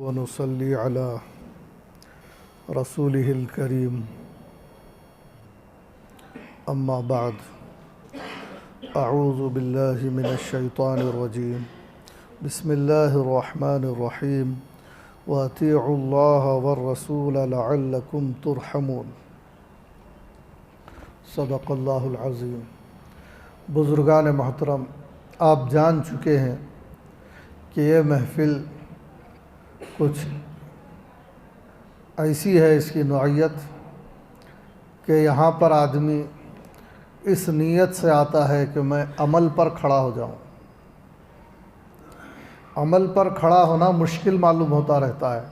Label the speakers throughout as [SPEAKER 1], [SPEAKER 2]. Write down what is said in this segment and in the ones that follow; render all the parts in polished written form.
[SPEAKER 1] वनुसल्ली अला रसूलिहिल करीम अम्मा बाद अऊज़ु बिल्लाहि मिनश शैतानिर रजीम बिस्मिल्लाहिर रहमानिर रहीम व अतीउल्लाह वर रसूल लअल्लकुम तुरहमून। सदक़ल्लाहुल अज़ीम। बुज़ुर्गान मोहतरम, आप जान चुके हैं कि ये महफ़िल कुछ ऐसी है, इसकी नौइयत कि यहाँ पर आदमी इस नीयत से आता है कि मैं अमल पर खड़ा हो जाऊँ। अमल पर खड़ा होना मुश्किल मालूम होता रहता है,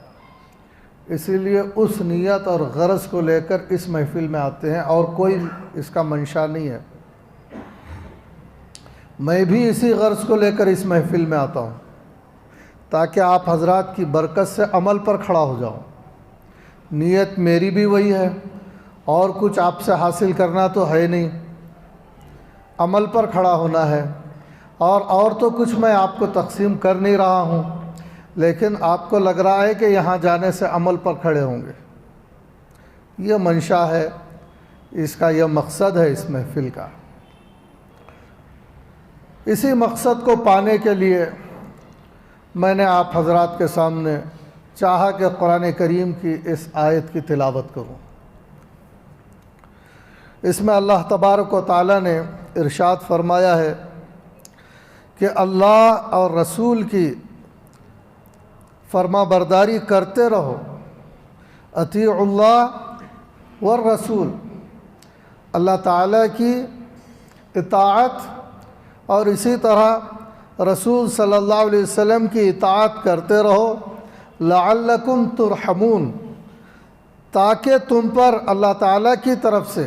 [SPEAKER 1] इसीलिए उस नीयत और गरज़ को लेकर इस महफ़िल में आते हैं और कोई इसका मंशा नहीं है। मैं भी इसी गरज़ को लेकर इस महफ़िल में आता हूँ ताकि आप हज़रात की बरकत से अमल पर खड़ा हो जाऊँ। नीयत मेरी भी वही है और कुछ आपसे हासिल करना तो है नहीं, अमल पर खड़ा होना है। और तो कुछ मैं आपको तकसीम कर नहीं रहा हूँ, लेकिन आपको लग रहा है कि यहाँ जाने से अमल पर खड़े होंगे। ये मंशा है, इसका यह मकसद है इस महफ़िल का। इसी मकसद को पाने के लिए मैंने आप हज़रात के सामने चाहा कि कुरान करीम की इस आयत की तिलावत करूँ। इसमें अल्लाह तबारक व तआला ने इरशाद फरमाया है कि अल्लाह और रसूल की फरमा बरदारी करते रहो। अतीउल्लाह वर रसूल, अल्लाह ताला की इताअत और इसी तरह रसूल सल्लल्लाहु अलैहि वसल्लम की इताअत करते रहो। लअल्लकुम तुरहमून, ताकि तुम पर अल्लाह ताला की तरफ से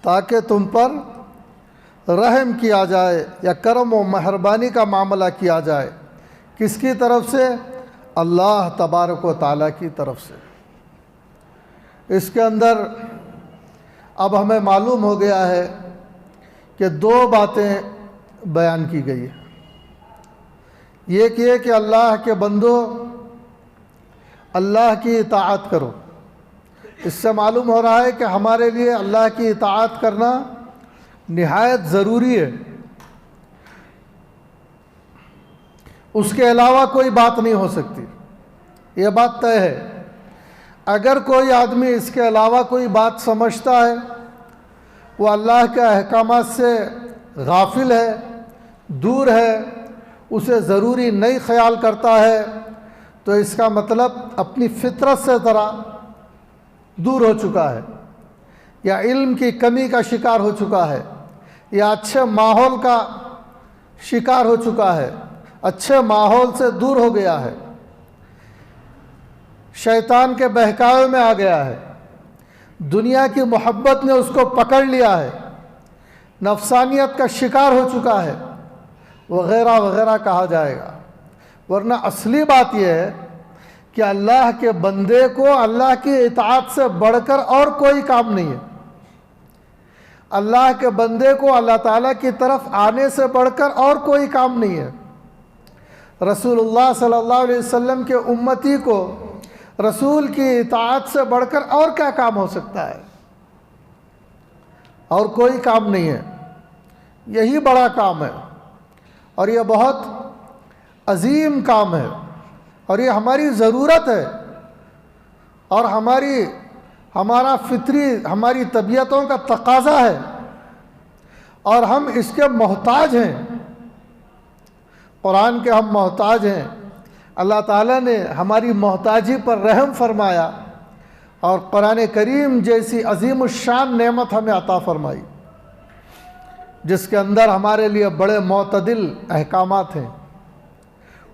[SPEAKER 1] ताकि तुम पर रहम किया जाए या करम व मेहरबानी का मामला किया जाए। किसकी तरफ से? अल्लाह तबारक व तआला की तरफ से। इसके अंदर अब हमें मालूम हो गया है कि दो बातें बयान की गई है। एक ये कि अल्लाह के बंदो अल्लाह की इताअत करो। इससे मालूम हो रहा है कि हमारे लिए अल्लाह की इताअत करना निहायत ज़रूरी है। उसके अलावा कोई बात नहीं हो सकती, ये बात तय है। अगर कोई आदमी इसके अलावा कोई बात समझता है, वो अल्लाह के अहकामात से गाफिल है, दूर है, उसे ज़रूरी नहीं ख्याल करता है, तो इसका मतलब अपनी फितरत से तरह दूर हो चुका है, या इल्म की कमी का शिकार हो चुका है, या अच्छे माहौल का शिकार हो चुका है, अच्छे माहौल से दूर हो गया है, शैतान के बहकावे में आ गया है, दुनिया की मोहब्बत ने उसको पकड़ लिया है, नफसानियत का शिकार हो चुका है, वग़ैरह वग़ैरह कहा जाएगा। वरना असली बात यह है कि अल्लाह के बंदे को अल्लाह की इताअत से बढ़कर और कोई काम नहीं है। अल्लाह के बंदे को अल्लाह ताला की तरफ आने से बढ़कर और कोई काम नहीं है। रसूलुल्लाह सल्लल्लाहु अलैहि वसल्लम के उम्मती को रसूल की इताअत से बढ़कर और क्या काम हो सकता है? और कोई काम नहीं है। यही बड़ा काम है और यह बहुत अजीम काम है और ये हमारी ज़रूरत है और हमारा हमारी तबीयतों का तकाज़ा है और हम इसके मोहताज हैं। कुरान के हम मोहताज हैं। अल्लाह ताला ने हमारी मोहताजी पर रहम फरमाया और कुरान करीम जैसी अजीम शान नेमत हमें अता फरमाई, जिसके अंदर हमारे लिए बड़े मोतदिल अहकामात हैं।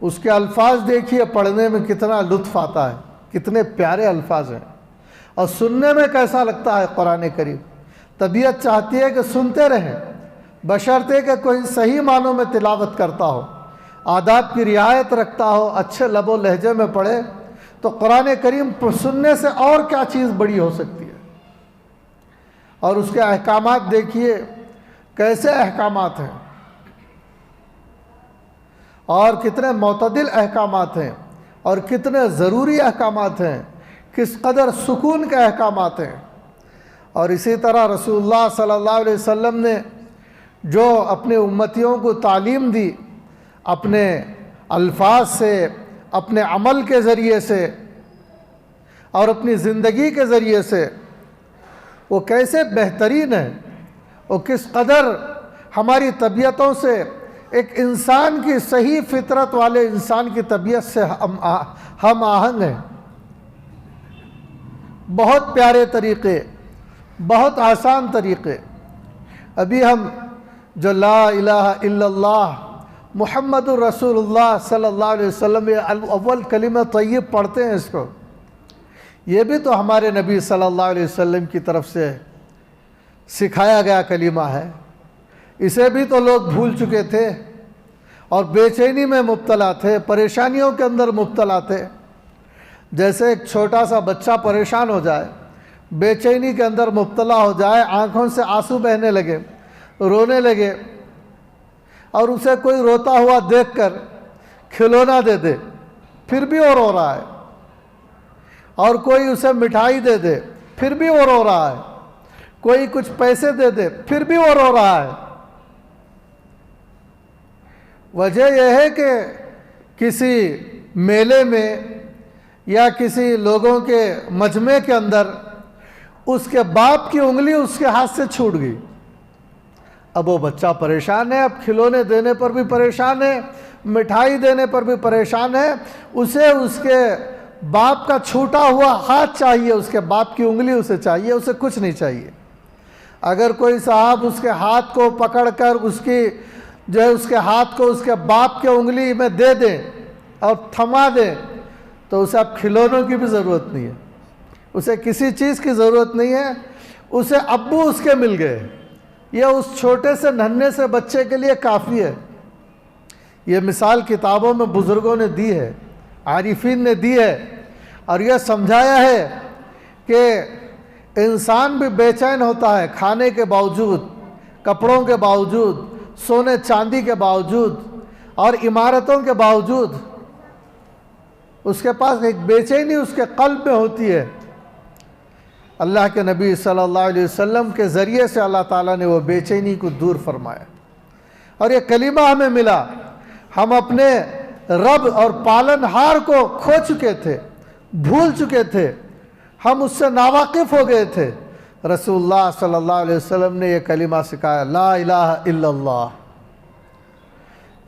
[SPEAKER 1] उसके अल्फाज देखिए, पढ़ने में कितना लुत्फ़ आता है, कितने प्यारे अल्फाज हैं और सुनने में कैसा लगता है कुरान करीम। तबीयत चाहती है कि सुनते रहें, बशर्ते कि कोई सही मानों में तिलावत करता हो, आदाब की रियायत रखता हो, अच्छे लबो लहजे में पढ़े, तो कुरान करीम सुनने से और क्या चीज़ बड़ी हो सकती है। और उसके अहकामात देखिए कैसे अहकामात हैं और कितने मोतदिल अहकामात हैं और कितने ज़रूरी अहकामात हैं, किस कदर सुकून के अहकामात हैं। और इसी तरह रसूलुल्लाह सल्लल्लाहु अलैहि वसल्लम ने जो अपने उम्मतियों को तालीम दी, अपने अल्फाज से, अपने अमल के ज़रिए से और अपनी ज़िंदगी के ज़रिए से, वो कैसे बेहतरीन है, वो किस कदर हमारी तबीयतों से, एक इंसान की सही फितरत वाले इंसान की तबीयत से हम आहंग हैं। बहुत प्यारे तरीक़े, बहुत आसान तरीक़े। अभी हम जो ला इलाहा इल्लल्लाह मुहम्मदुर रसूलुल्लाह सल्लल्लाहु अलैहि वसल्लम अव्वल कलिमा तय्यब पढ़ते हैं, इसको, ये भी तो हमारे नबी सल्लल्लाहु अलैहि वसल्लम की तरफ से सिखाया गया कलिमा है। इसे भी तो लोग भूल चुके थे और बेचैनी में मुब्तला थे, परेशानियों के अंदर मुब्तला थे। जैसे एक छोटा सा बच्चा परेशान हो जाए, बेचैनी के अंदर मुब्तला हो जाए, आँखों से आंसू बहने लगे, रोने लगे, और उसे कोई रोता हुआ देखकर खिलौना दे दे, फिर भी वो रो रहा है, और कोई उसे मिठाई दे दे, फिर भी वो रो रहा है, कोई कुछ पैसे दे दे, फिर भी वो रो रहा है। वजह यह है कि किसी मेले में या किसी लोगों के मजमे के अंदर उसके बाप की उंगली उसके हाथ से छूट गई। अब वो बच्चा परेशान है, अब खिलौने देने पर भी परेशान है, मिठाई देने पर भी परेशान है। उसे उसके बाप का छूटा हुआ हाथ चाहिए, उसके बाप की उंगली उसे चाहिए, उसे कुछ नहीं चाहिए। अगर कोई साहब उसके हाथ को पकड़कर उसकी जो है उसके हाथ को उसके बाप के उंगली में दे दें और थमा दें, तो उसे अब खिलौनों की भी ज़रूरत नहीं है, उसे किसी चीज़ की ज़रूरत नहीं है, उसे अब्बू उसके मिल गए। यह उस छोटे से नन्हे से बच्चे के लिए काफ़ी है। ये मिसाल किताबों में बुज़ुर्गों ने दी है, आरिफीन ने दी है, और यह समझाया है कि इंसान भी बेचैन होता है खाने के बावजूद, कपड़ों के बावजूद, सोने चांदी के बावजूद और इमारतों के बावजूद। उसके पास एक बेचैनी उसके कल्ब में होती है। अल्लाह के नबी सल्लल्लाहु अलैहि वसल्लम के ज़रिए से अल्लाह ताला ने वो बेचैनी को दूर फरमाया, और ये कलीमा हमें मिला। हम अपने रब और पालनहार को खो चुके थे, भूल चुके थे, हम उससे नावाकिफ़ हो गए थे। रसूलुल्लाह सल्लल्लाहु अलैहि वसल्लम ने यह कलिमा सिखाया, ला इलाहा इल्लल्लाह,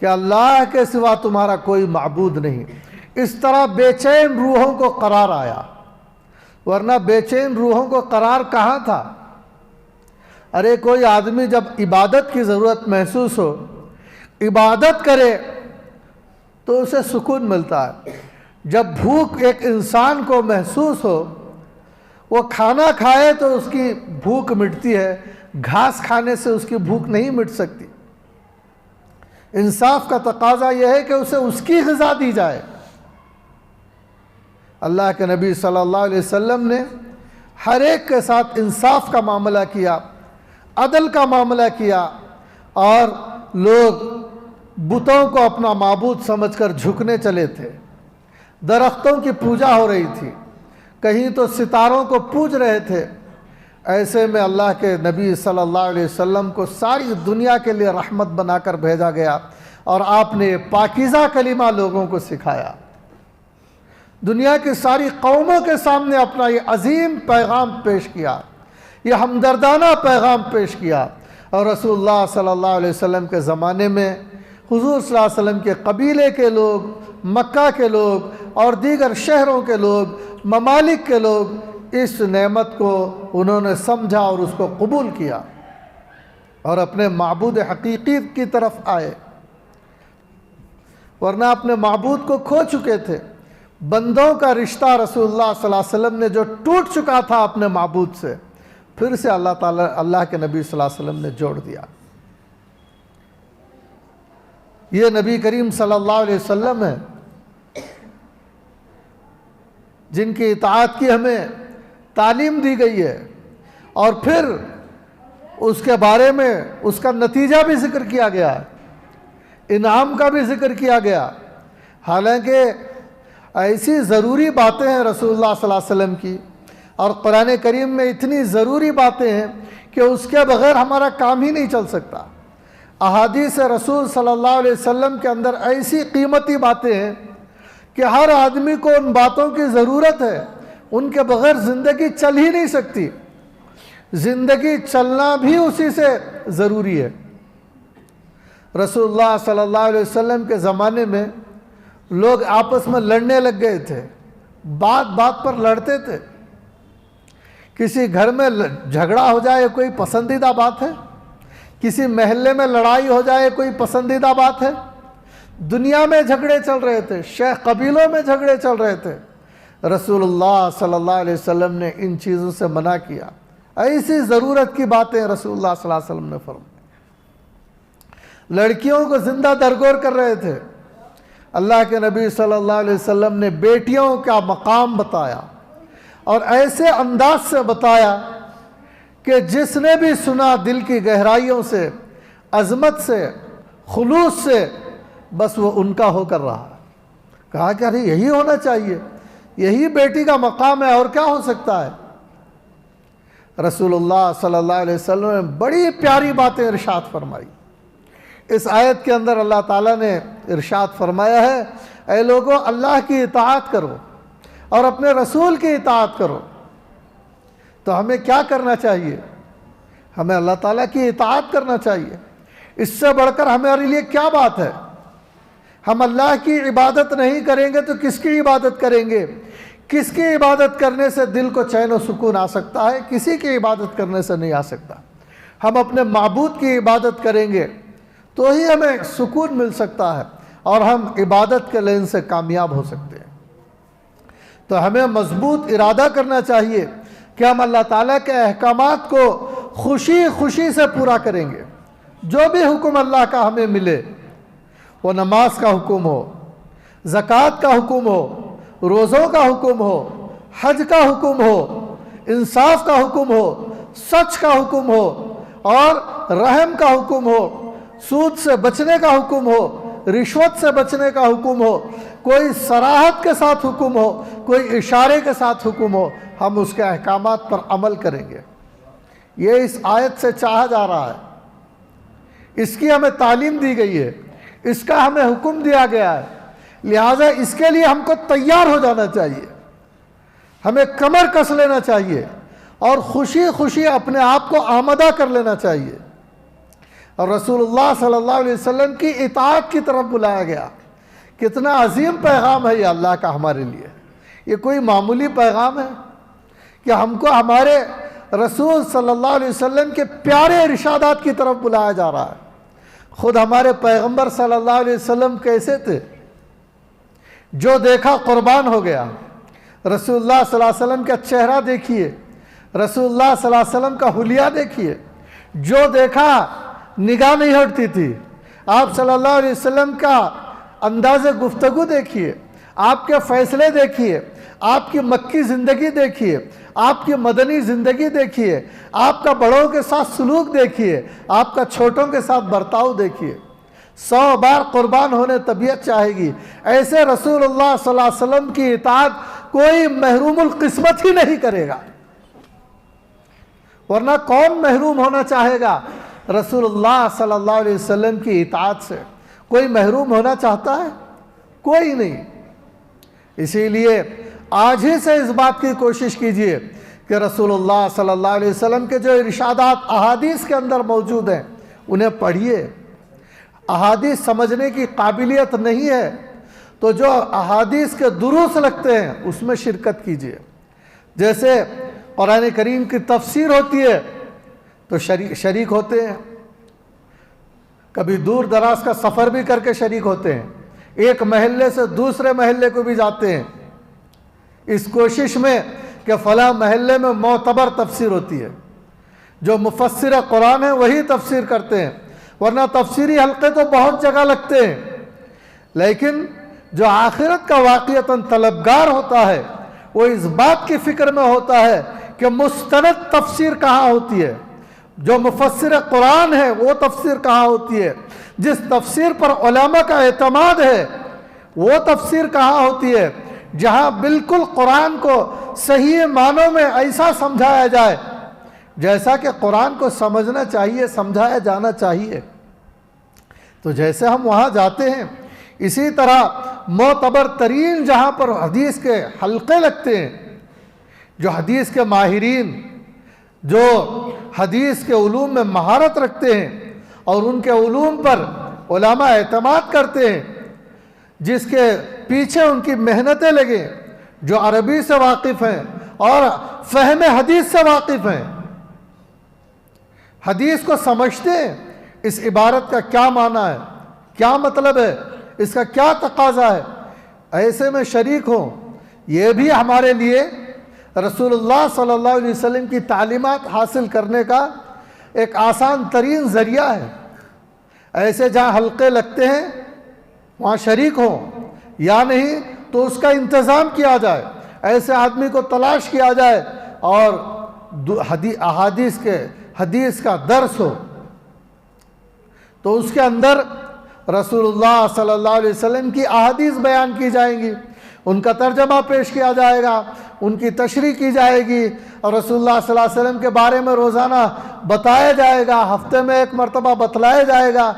[SPEAKER 1] कि अल्लाह के सिवा तुम्हारा कोई माबूद नहीं। इस तरह बेचैन रूहों को करार आया, वरना बेचैन रूहों को करार कहाँ था। अरे कोई आदमी जब इबादत की ज़रूरत महसूस हो, इबादत करे, तो उसे सुकून मिलता है। जब भूख एक इंसान को महसूस हो, वो खाना खाए तो उसकी भूख मिटती है, घास खाने से उसकी भूख नहीं मिट सकती। इंसाफ का तकाजा यह है कि उसे उसकी ग़िज़ा दी जाए। अल्लाह के नबी सल्लल्लाहु अलैहि वसल्लम ने हर एक के साथ इंसाफ का मामला किया, अदल का मामला किया, और लोग बुतों को अपना माबूद समझकर झुकने चले थे। दरख्तों की पूजा हो रही थी, कहीं तो सितारों को पूज रहे थे। ऐसे में अल्लाह के नबी सल्लल्लाहु अलैहि वसल्लम को सारी दुनिया के लिए रहमत बनाकर भेजा गया, और आपने पाकीज़ा कलीमा लोगों को सिखाया। दुनिया की सारी कौमों के सामने अपना ये अजीम पैगाम पेश किया, ये हमदर्दाना पैगाम पेश किया। और रसूलुल्लाह सल्लल्लाहु अलैहि वसल्लम के ज़माने में हुज़ूर सल्लल्लाहु अलैहि वसल्लम के कबीले के लोग, मक्का के लोग और दीगर शहरों के लोग, ममालिक के लोग इस नेमत को उन्होंने समझा और उसको कबूल किया और अपने माबूद हकीकी की तरफ आए, वरना अपने माबूद को खो चुके थे। बंदों का रिश्ता रसूलुल्लाह सल्लल्लाहु अलैहि वसल्लम ने जो टूट चुका था अपने माबूद से, फिर से अल्लाह के नबी सल्लल्लाहु अलैहि वसल्लम ने जोड़ दिया। ये नबी करीम सल्लल्लाहु अलैहि वसल्लम है जिनकी इताअत की हमें तालीम दी गई है, और फिर उसके बारे में उसका नतीजा भी जिक्र किया गया, इनाम का भी जिक्र किया गया। हालांकि ऐसी ज़रूरी बातें हैं रसूलुल्लाह सल्लल्लाहु अलैहि वसल्लम की, और कुरान करीम में इतनी ज़रूरी बातें हैं कि उसके बग़ैर हमारा काम ही नहीं चल सकता। अहादीस रसूल सल्लल्लाहु अलैहि वसल्लम के अंदर ऐसी कीमती बातें हैं कि हर आदमी को उन बातों की ज़रूरत है, उनके बग़ैर ज़िंदगी चल ही नहीं सकती। ज़िंदगी चलना भी उसी से ज़रूरी है। रसूलुल्लाह सल्लल्लाहु अलैहि वसल्लम के ज़माने में लोग आपस में लड़ने लग गए थे, बात बात पर लड़ते थे। किसी घर में झगड़ा हो जाए कोई पसंदीदा बात है, किसी महल्ले में लड़ाई हो जाए कोई पसंदीदा बात है। दुनिया में झगड़े चल रहे थे, शेख कबीलों में झगड़े चल रहे थे। रसूलुल्लाह सल्लल्लाहु अलैहि वसल्लम ने इन चीज़ों से मना किया। ऐसी ज़रूरत की बातें रसूलुल्लाह सल्लल्लाहु अलैहि वसल्लम ने फरमाई। लड़कियों को ज़िंदा दरगोर कर रहे थे। अल्लाह के नबी सल्लल्लाहु अलैहि वसल्लम ने बेटियों का मकाम बताया और ऐसे अंदाज से बताया कि जिसने भी सुना दिल की गहराइयों से, अज़मत से, खुलूस से, बस वो उनका होकर रहा। कहा कि अरे यही होना चाहिए, यही बेटी का मकाम है, और क्या हो सकता है। रसूलुल्लाह सल्लल्लाहु अलैहि वसल्लम ने बड़ी प्यारी बातें इरशाद फरमाई। इस आयत के अंदर अल्लाह ताला ने इरशाद फरमाया है, ऐ लोगों अल्लाह की इताअत करो और अपने रसूल की इताअत करो। तो हमें क्या करना चाहिए? हमें अल्लाह ताला की इताअत करना चाहिए। इससे बढ़कर हमारे लिए क्या बात है? हम अल्लाह की इबादत नहीं करेंगे तो किसकी इबादत करेंगे? किसकी इबादत करने से दिल को चैन और सुकून आ सकता है? किसी की इबादत करने से नहीं आ सकता। हम अपने माबूद की इबादत करेंगे तो ही हमें सुकून मिल सकता है और हम इबादत के लेन से कामयाब हो सकते हैं। तो हमें मजबूत इरादा करना चाहिए कि हम अल्लाह ताला के अहकामात को खुशी खुशी से पूरा करेंगे। जो भी हुक्म अल्लाह का हमें मिले, वो नमाज का हुक्म हो, ज़कात का हुक्म हो, रोज़ों का हुक्म हो, हज का हुक्म हो, इंसाफ का हुक्म हो, सच का हुक्म हो और रहम का हुक्म हो, सूद से बचने का हुक्म हो, रिश्वत से बचने का हुक्म हो, कोई सराहत के साथ हुक्म हो, कोई इशारे के साथ हुक्म हो, हम उसके अहकामात पर अमल करेंगे। ये इस आयत से चाहा जा रहा है, इसकी हमें तालीम दी गई है, इसका हमें हुक्म दिया गया है। लिहाजा इसके लिए हमको तैयार हो जाना चाहिए, हमें कमर कस लेना चाहिए और खुशी खुशी अपने आप को आमदा कर लेना चाहिए। और रसूलुल्लाह सल्लल्लाहु अलैहि वसल्लम की इताअत की तरफ बुलाया गया। कितना अजीम पैगाम है ये अल्लाह का हमारे लिए। ये कोई मामूली पैगाम है कि हमको हमारे रसूल सल्लल्लाहु अलैहि वसल्लम के प्यारे इरशादात की तरफ बुलाया जा रहा है। खुद हमारे पैगंबर सल्लल्लाहु अलैहि वसल्लम कैसे थे? जो देखा कुर्बान हो गया। रसूलुल्लाह सल्लल्लाहु अलैहि वसल्लम का चेहरा देखिए, रसूलुल्लाह सल्लल्लाहु अलैहि वसल्लम का हुलिया देखिए। जो देखा निगाह नहीं हटती थी। आप सल्लल्लाहु अलैहि वसल्लम का अंदाज़ गुफ्तगू देखिए, आपके फ़ैसले देखिए, आपकी मक्की ज़िंदगी देखिए, आपकी मदनी ज़िंदगी देखिए, आपका बड़ों के साथ सलूक देखिए, आपका छोटों के साथ बर्ताव देखिए। 100 बार कुर्बान होने तबीयत चाहेगी। ऐसे रसूलुल्लाह सल्लल्लाहु अलैहि वसल्लम की इताअत कोई महरूमुल किस्मत ही नहीं करेगा, वरना कौन महरूम होना चाहेगा रसूलुल्लाह सल्लल्लाहु अलैहि वसल्लम की इताअत से? कोई महरूम होना चाहता है? कोई नहीं। इसीलिए आज ही से इस बात की कोशिश कीजिए कि रसूलुल्लाह सल्लल्लाहु अलैहि वसल्लम के जो इरशादात अहादीस के अंदर मौजूद हैं उन्हें पढ़िए। अहादीस समझने की काबिलियत नहीं है तो जो अहादीस के दुरूस लगते हैं उसमें शिरकत कीजिए। जैसे कुरान करीम की तफसीर होती है तो शरीक होते हैं, कभी दूर दराज का सफ़र भी करके शरीक होते हैं, एक महल्ले से दूसरे महल्ले को भी जाते हैं इस कोशिश में कि फ़लाँ महल्ले में मोतबर तफसीर होती है। जो मुफस्सिर कुरान है वही तफसीर करते हैं, वरना तफसीरी हल्के तो बहुत जगह लगते हैं। लेकिन जो आखिरत का वाक़ियतन तलबगार होता है वो इस बात की फ़िक्र में होता है कि मुस्तनद तफसीर कहाँ होती है, जो मुफस्सिर कुरान है वो तफसीर कहाँ होती है, जिस तफसीर पर उलमा का एतमाद है वो तफसीर कहाँ होती है। जहाँ बिल्कुल कुरान को सही मानों में ऐसा समझाया जाए जैसा कि कुरान को समझना चाहिए, समझाया जाना चाहिए। तो जैसे हम वहाँ जाते हैं, इसी तरह मोतबर तरीन जहाँ पर हदीस के हल्के लगते हैं, जो हदीस के माहिरीन, जो हदीस के उलूम में महारत रखते हैं और उनके उलूम पर उलमा एतमाद करते हैं, जिसके पीछे उनकी मेहनतें लगे, जो अरबी से वाकिफ़ हैं और फ़हम हदीस से वाकिफ़ हैं, हदीस को समझते हैं, इस इबारत का क्या माना है, क्या मतलब है, इसका क्या तकाजा है, ऐसे में शरीक हो। ये भी हमारे लिए रसूलुल्लाह सल्लल्लाहु अलैहि वसल्लम की तालीमात हासिल करने का एक आसान तरीन ज़रिया है। ऐसे जहाँ हल्के लगते हैं वहाँ शरीक हो, या नहीं तो उसका इंतज़ाम किया जाए, ऐसे आदमी को तलाश किया जाए और हदीस का दर्स हो, तो उसके अंदर रसूलुल्लाह सल्लल्लाहु अलैहि वसल्लम की अहादीस बयान की जाएंगी, उनका तर्जमा पेश किया जाएगा, उनकी तशरीह की जाएगी और रसूलुल्लाह सल्लल्लाहु अलैहि वसल्लम के बारे में रोज़ाना बताया जाएगा, हफ्ते में एक मरतबा बतलाया जाएगा।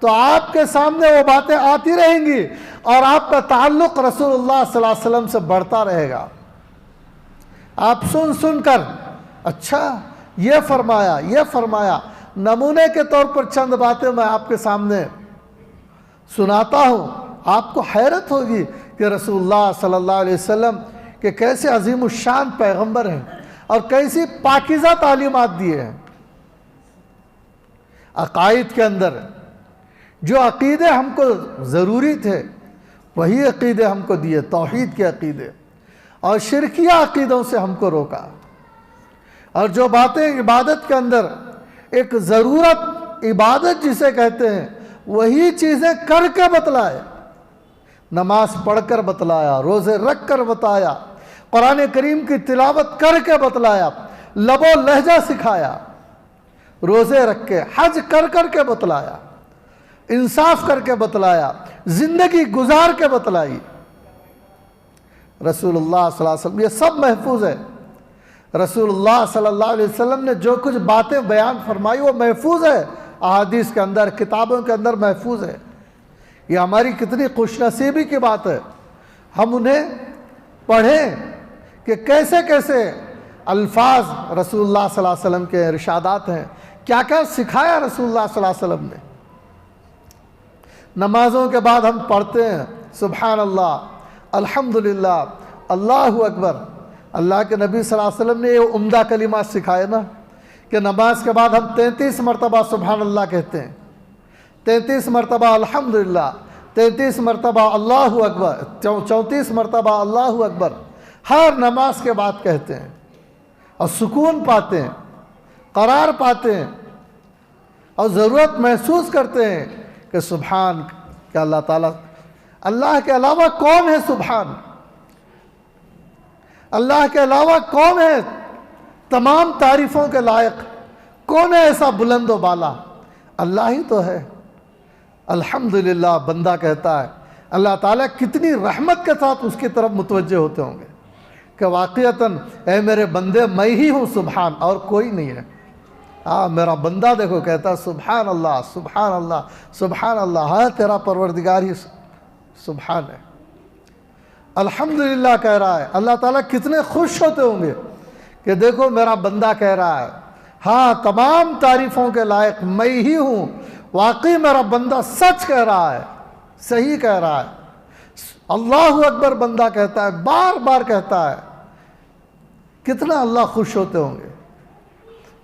[SPEAKER 1] तो आपके सामने वो बातें आती रहेंगी और आपका ताल्लुक़ रसूलुल्लाह सल्लल्लाहु अलैहि वसल्लम से बढ़ता रहेगा। आप सुन सुन कर अच्छा ये फरमाया, नमूने के तौर पर चंद बातें मैं आपके सामने सुनाता हूँ। आपको हैरत होगी कि रसूलुल्लाह सल्लल्लाहु अलैहि वसल्लम के कैसे अजीमुश्शान पैगंबर हैं और कैसी पाकीज़ा तालीमात दिए हैं। अकायद के अंदर जो अक़ीदे हमको ज़रूरी थे वही अक़ीदे हमको दिए, तौहीद के अक़ीदे, और शिरकिया अक़ीदों से हमको रोका। और जो बातें इबादत के अंदर एक ज़रूरत, इबादत जिसे कहते हैं, वही चीज़ें करके बतलाए। नमाज पढ़कर बतलाया, रोज़े रख कर बताया, कुरान करीम की तिलावत करके बतलाया, लबो लहजा सिखाया, रोज़े रख के, हज कर के बतलाया, इंसाफ करके बतलाया, ज़िंदगी गुजार के बतलाई। रसूलुल्लाह सल्लल्लाहु अलैहि वसल्लम, ये सब महफूज है। रसूलुल्लाह सल्लल्लाहु अलैहि वसल्लम ने जो कुछ बातें बयान फरमाई वो महफूज है, अहादीस के अंदर, किताबों के अंदर महफूज है। ये हमारी कितनी खुशनसीबी की बात है, हम उन्हें पढ़ें कि कैसे कैसे अल्फाज रसूलुल्लाह सल्लल्लाहु अलैहि वसल्लम के इरशादात हैं, क्या क्या सिखाया रसूलुल्लाह सल्लल्लाहु अलैहि वसल्लम ने। नमाज़ों के बाद हम पढ़ते हैं सुभान अल्लाह, अल्हम्दुलिल्लाह, अल्लाहु अकबर। अल्लाह के नबी सल्लल्लाहु अलैहि वसल्लम ने ये उम्दा कलिमात सिखाए ना कि नमाज के बाद हम 33 मरतबा सुभान अल्लाह कहते हैं, 33 मरतबा अल्हम्दुलिल्लाह, 33 मरतबा अल्लाहु अकबर, 34 मरतबा अल्लाहु अकबर हर नमाज के बाद कहते हैं और सुकून पाते हैं, करार पाते हैं और ज़रूरत महसूस करते हैं कि सुभान के अल्लाह ताला, अल्लाह के अलावा कौन है सुभान, अल्लाह के अलावा कौन है तमाम तारीफ़ों के लायक, कौन है ऐसा बुलंद व बाला, अल्लाह ही तो है। अल्हम्दुलिल्लाह बंदा कहता है, अल्लाह ताला कितनी रहमत के साथ उसकी तरफ मुतवज्जे होते होंगे कि वाक़ईतन ऐ मेरे बंदे मैं ही हूँ सुभान, और कोई नहीं है। मेरा बंदा देखो कहता है सुभान अल्लाह, सुभान अल्लाह, सुभान अल्लाह, हाँ तेरा परवरदिगार ही सुभान है। अल्हम्दुलिल्लाह कह रहा है, अल्लाह ताला कितने खुश होते होंगे कि देखो मेरा बंदा कह रहा है, हाँ तमाम तारीफ़ों के लायक मैं ही हूँ, वाकई मेरा बंदा सच कह रहा है, सही कह रहा है। अल्लाहु अकबर बंदा कहता है, बार बार कहता है, कितना अल्लाह खुश होते होंगे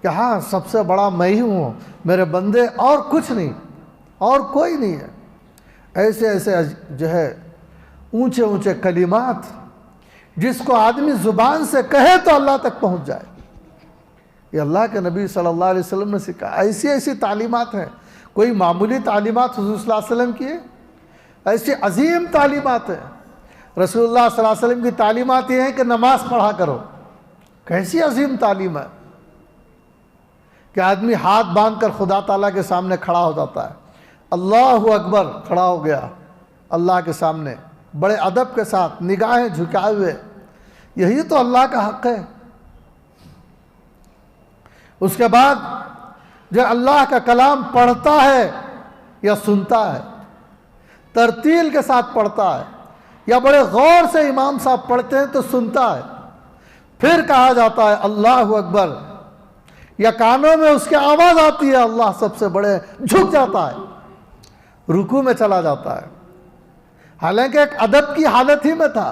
[SPEAKER 1] कि हाँ सबसे बड़ा मैं ही हूँ, मेरे बंदे और कुछ नहीं, और कोई नहीं है। ऐसे ऐसे जो है ऊंचे ऊंचे कलिमात जिसको आदमी ज़ुबान से कहे तो अल्लाह तक पहुँच जाए, ये अल्लाह के नबी सल्लल्लाहु अलैहि वसल्लम ने सिखा। ऐसी ऐसी तालीमात हैं, कोई मामूली तालीमात हुज़ूर सल्लल्लाहु अलैहि वसल्लम की है, ऐसी अजीम तालीमात हैं। रसूलुल्लाह सल्लल्लाहु अलैहि वसल्लम की तालीमात ये हैं कि नमाज पढ़ा करो, कैसी अजीम तालीम है कि आदमी हाथ बांध कर खुदा ताला के सामने खड़ा हो जाता है, अल्लाहु अकबर, खड़ा हो गया अल्लाह के सामने, बड़े अदब के साथ, निगाहें झुकाए हुए। यही तो अल्लाह का हक़ है। उसके बाद जो अल्लाह का कलाम पढ़ता है या सुनता है, तरतील के साथ पढ़ता है या बड़े गौर से इमाम साहब पढ़ते हैं तो सुनता है, फिर कहा जाता है अल्लाहु अकबर, या कानों में उसकी आवाज़ आती है अल्लाह सबसे बड़े, झुक जाता है, रुकू में चला जाता है। हालांकि एक अदब की हालत ही में था,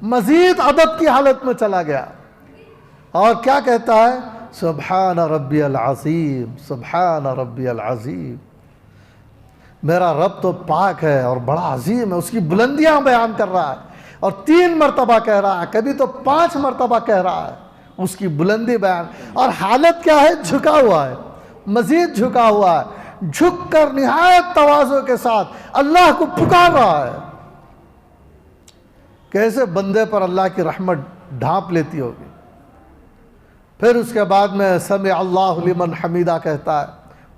[SPEAKER 1] मजीद अदब की हालत में चला गया और क्या कहता है, सुब्हान रब्बियल अज़ीम, सुब्हान रब्बियल अज़ीम, मेरा रब तो पाक है और बड़ा अजीम है। उसकी बुलंदियां बयान कर रहा है और 3 मरतबा कह रहा है, कभी तो 5 मरतबा कह रहा है उसकी बुलंदी बयान। और हालत क्या है, झुका हुआ है, मजीद झुका हुआ है, झुक कर निहायत तवाज़ो के साथ अल्लाह को पुकार रहा है। कैसे बंदे पर अल्लाह की रहमत ढांप लेती होगी। फिर उसके बाद में समी अल्लाहु लिमन हमीदा कहता है।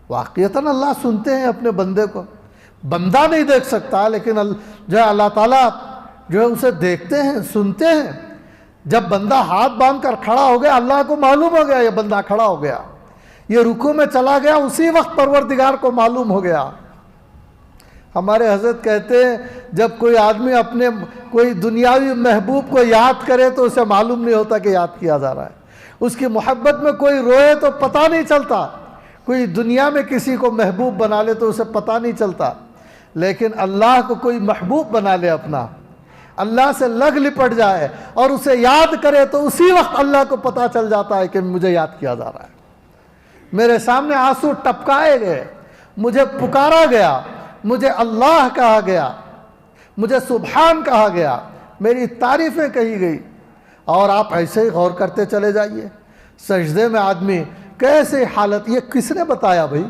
[SPEAKER 1] वाक़ईतन अल्लाह सुनते हैं अपने बंदे को, बंदा नहीं देख सकता लेकिन जो है अल्लाह ताला जो है उसे देखते हैं, सुनते हैं। जब बंदा हाथ बांध कर खड़ा हो गया, अल्लाह को मालूम हो गया ये बंदा खड़ा हो गया, ये रुकू में चला गया, उसी वक्त परवरदिगार को मालूम हो गया। हमारे हज़रत कहते हैं जब कोई आदमी अपने कोई दुनियावी महबूब को याद करे तो उसे मालूम नहीं होता कि याद किया जा रहा है। उसकी मोहब्बत में कोई रोए तो पता नहीं चलता, कोई दुनिया में किसी को महबूब बना ले तो उसे पता नहीं चलता, लेकिन अल्लाह को कोई महबूब बना ले अपना, अल्लाह से लग लिपट जाए और उसे याद करे तो उसी वक्त अल्लाह को पता चल जाता है कि मुझे याद किया जा रहा है, मेरे सामने आंसू टपकाए गए, मुझे पुकारा गया, मुझे अल्लाह कहा गया, मुझे सुभान कहा गया, मेरी तारीफ़ें कही गई। और आप ऐसे ही गौर करते चले जाइए, सजदे में आदमी कैसे हालत, ये किसने बताया भाई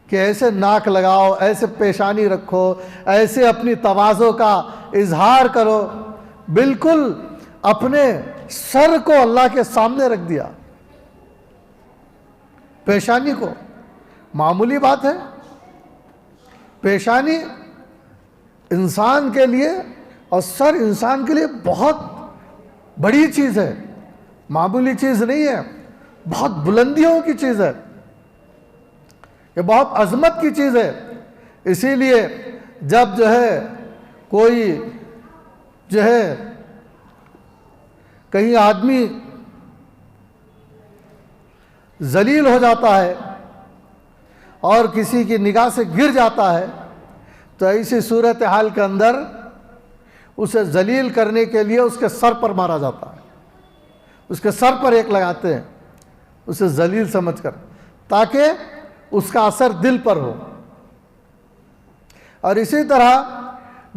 [SPEAKER 1] कि ऐसे नाक लगाओ, ऐसे पेशानी रखो, ऐसे अपनी तवाज़ो का इजहार करो। बिल्कुल अपने सर को अल्लाह के सामने रख दिया, पेशानी को, मामूली बात है। पेशानी इंसान के लिए और सर इंसान के लिए बहुत बड़ी चीज़ है, मामूली चीज़ नहीं है, बहुत बुलंदियों की चीज़ है, ये बहुत अजमत की चीज़ है। इसीलिए जब जो है कोई जो है कहीं आदमी जलील हो जाता है और किसी की निगाह से गिर जाता है तो ऐसी सूरत हाल के अंदर उसे जलील करने के लिए उसके सर पर मारा जाता है, उसके सर पर एक लगाते हैं उसे जलील समझकर, ताकि उसका असर दिल पर हो। और इसी तरह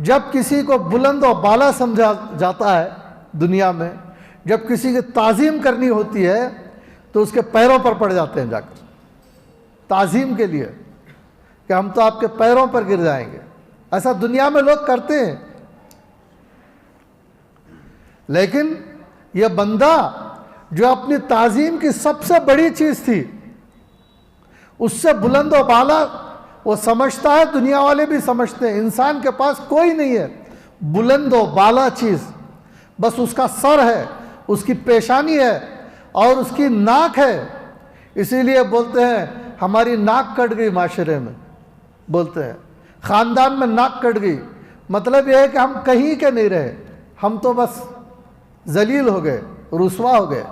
[SPEAKER 1] जब किसी को बुलंद और बाला समझा जाता है दुनिया में, जब किसी की ताज़ीम करनी होती है तो उसके पैरों पर पड़ जाते हैं जाकर ताज़ीम के लिए कि हम तो आपके पैरों पर गिर जाएंगे। ऐसा दुनिया में लोग करते हैं, लेकिन यह बंदा जो अपनी ताज़ीम की सबसे बड़ी चीज़ थी, उससे बुलंद और बाला वो समझता है, दुनिया वाले भी समझते हैं, इंसान के पास कोई नहीं है बुलंद और बाला चीज़, बस उसका सर है, उसकी पेशानी है और उसकी नाक है। इसीलिए बोलते हैं हमारी नाक कट गई, माशरे में बोलते हैं ख़ानदान में नाक कट गई, मतलब यह है कि हम कहीं के नहीं रहे, हम तो बस जलील हो गए, रुसवा हो गए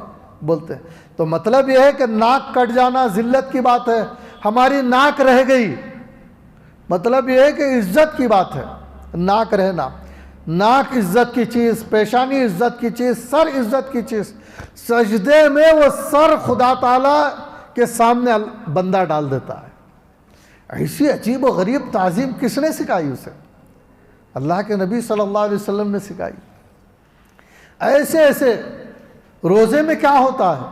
[SPEAKER 1] बोलते हैं। तो मतलब यह है कि नाक कट जाना ज़िल्लत की बात है, हमारी नाक रह गई, मतलब यह है कि इज्जत की बात है नाक रहना। नाक इज्जत की चीज़, पेशानी इज्जत की चीज़, सर इज्जत की चीज़। सजदे में वो सर खुदा ताला के सामने बंदा डाल देता है। ऐसी अजीब व गरीब ताज़ीम किसने सिखाई उसे? अल्लाह के नबी सल्लल्लाहु अलैहि वसल्लम ने सिखाई। ऐसे ऐसे रोज़े में क्या होता है,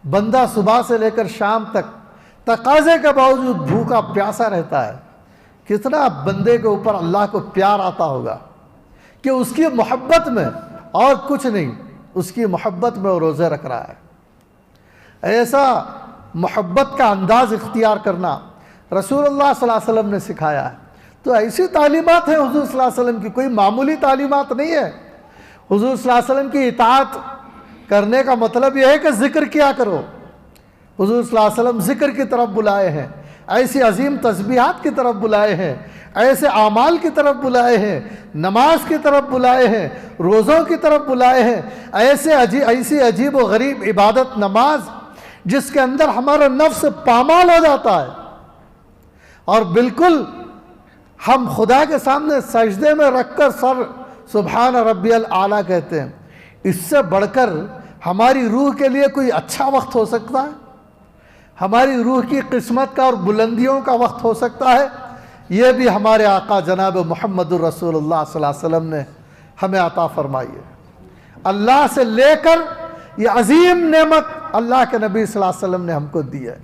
[SPEAKER 1] बंदा सुबह से लेकर शाम तक तकाज़े के बावजूद भूखा प्यासा रहता है। कितना बंदे के ऊपर अल्लाह को प्यार आता होगा कि उसकी मोहब्बत में और कुछ नहीं, उसकी मोहब्बत में वो रोज़े रख रहा है। ऐसा मोहब्बत का अंदाज़ इख्तियार करना रसूलुल्लाह सल्लल्लाहु अलैहि वसल्लम ने सिखाया है। तो ऐसी तालीमात हैं हुजूर सल्लल्लाहु अलैहि वसल्लम की, कोई मामूली तालीमात नहीं है। हुजूर सल्लल्लाहु अलैहि वसल्लम की इताअत करने का मतलब यह है कि जिक्र किया करो। हुजूर सल्लल्लाहु अलैहि वसल्लम जिक्र की तरफ बुलाए हैं, ऐसी अजीम तस्बीहात की तरफ बुलाए हैं, ऐसे आमाल की तरफ बुलाए हैं, नमाज की तरफ बुलाए हैं, रोज़ों की तरफ बुलाए हैं, ऐसी अजीब व गरीब इबादत नमाज जिसके अंदर हमारा नफ्स पामाल हो जाता है और बिल्कुल हम खुदा के सामने सजदे में रखकर सर सुभान रब्बियल आला कहते हैं। इससे बढ़कर हमारी रूह के लिए कोई अच्छा वक्त हो सकता है? हमारी रूह की किस्मत का और बुलंदियों का वक्त हो सकता है? ये भी हमारे आका जनाब मुहम्मदुर रसूलुल्लाह सल्लल्लाहु अलैहि वसल्लम ने हमें अता फरमाई है। अल्लाह से लेकर ये अजीम नेमत अल्लाह के नबी सल्लल्लाहु अलैहि वसल्लम ने हमको दी है,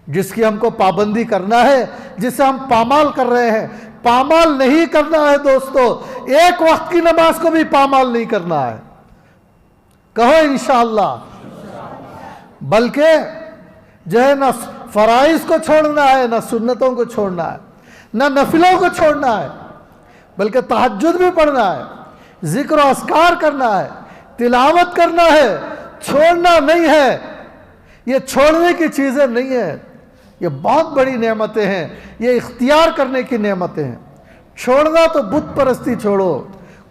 [SPEAKER 1] जिसकी हमको पाबंदी करना है, जिसे हम पामाल कर रहे हैं। पामाल नहीं करना है दोस्तों, एक वक्त की नमाज को भी पामाल नहीं करना है। कहो इंशाअल्लाह। बल्कि जो है ना फराइज को छोड़ना है, ना सुन्नतों को छोड़ना है, ना नफिलों को छोड़ना है, बल्कि तहज्जुद भी पढ़ना है, जिक्र और अस्कार करना है, तिलावत करना है, छोड़ना नहीं है। ये छोड़ने की चीज़ें नहीं है, ये बहुत बड़ी नेमतें हैं, ये इख्तियार करने की नेमतें हैं। छोड़ना तो बुत परस्ती छोड़ो,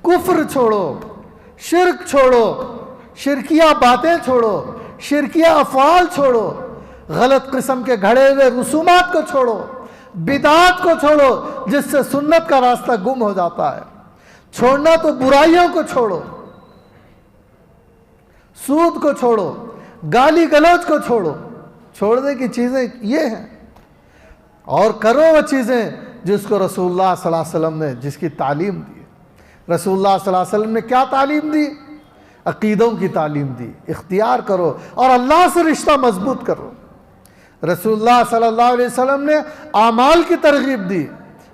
[SPEAKER 1] कुफ्र छोड़ो, शिरक छोड़ो, शिरकिया बातें छोड़ो, शिरकिया अफ़आल छोड़ो, गलत किस्म के घड़े हुए रसूमात को छोड़ो, बिदात को छोड़ो जिससे सुन्नत का रास्ता गुम हो जाता है। छोड़ना तो बुराइयों को छोड़ो, सूद को छोड़ो, गाली गलौज को छोड़ो। छोड़ने की चीज़ें ये हैं, और करो वो चीज़ें जिसको रसूलुल्लाह सल्लल्लाहु अलैहि वसल्लम ने जिसकी तालीम दी। रसूलुल्लाह सल्लल्लाहु अलैहि वसल्लम ने क्या तालीम दी? अकीदों की तालीम दी। इख्तियार करो और अल्लाह से रिश्ता मजबूत करो। रसूलुल्लाह सल्लल्लाहु अलैहि वसल्लम ने आमाल की तरगीब दी,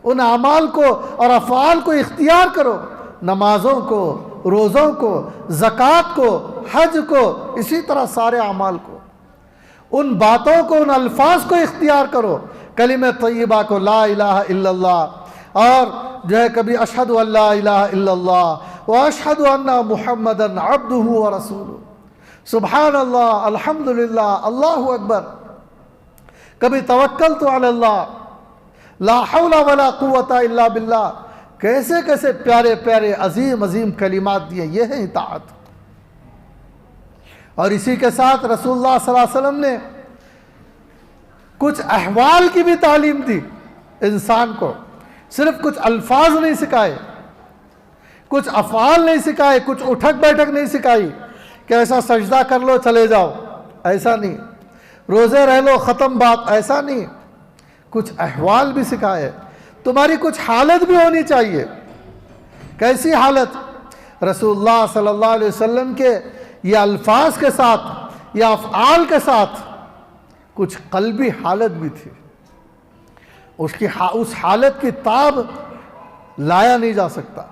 [SPEAKER 1] उन आमाल को और अफ़आल को इख्तियार करो। नमाज़ों को, रोज़ों को, ज़कात को, हज को, इसी तरह सारे आमाल को, उन बातों को, उन अल्फाज को इख्तियार करो। कलिमे तय्यबा को, ला इलाहा इल्लल्लाह, और जो है कभी अशहदु अल्ला इलाहा इल्लल्लाह व अशहदु अन्ना मुहम्मदन अब्दुहु व रसूलुहु, सुब्हानल्लाह, अल्हम्दुलिल्लाह, अल्लाहु अकबर। कभी तवक्कलतु अलल्लाह, ला हौला वला कुव्वता इल्ला बिल्लाह। कैसे कैसे प्यारे प्यारे अजीम अजीम कलिमात दिए, ये है इताअत। और इसी के साथ रसूलुल्लाह सल्लल्लाहु अलैहि वसल्लम ने कुछ अहवाल की भी तालीम दी इंसान को। सिर्फ कुछ अल्फाज नहीं सिखाए, कुछ अफ़आल नहीं सिखाए, कुछ उठक बैठक नहीं सिखाई कि ऐसा सजदा कर लो चले जाओ, ऐसा नहीं। रोज़े रह लो ख़त्म बात, ऐसा नहीं। कुछ अहवाल भी सिखाए। तुम्हारी कुछ हालत भी होनी चाहिए। कैसी हालत? रसूलुल्लाह सल्लल्लाहु अलैहि वसल्लम के ये अल्फाज के साथ या अफ़आल के साथ कुछ क़ल्बी हालत भी थी। उस हालत की ताब लाया नहीं जा सकता।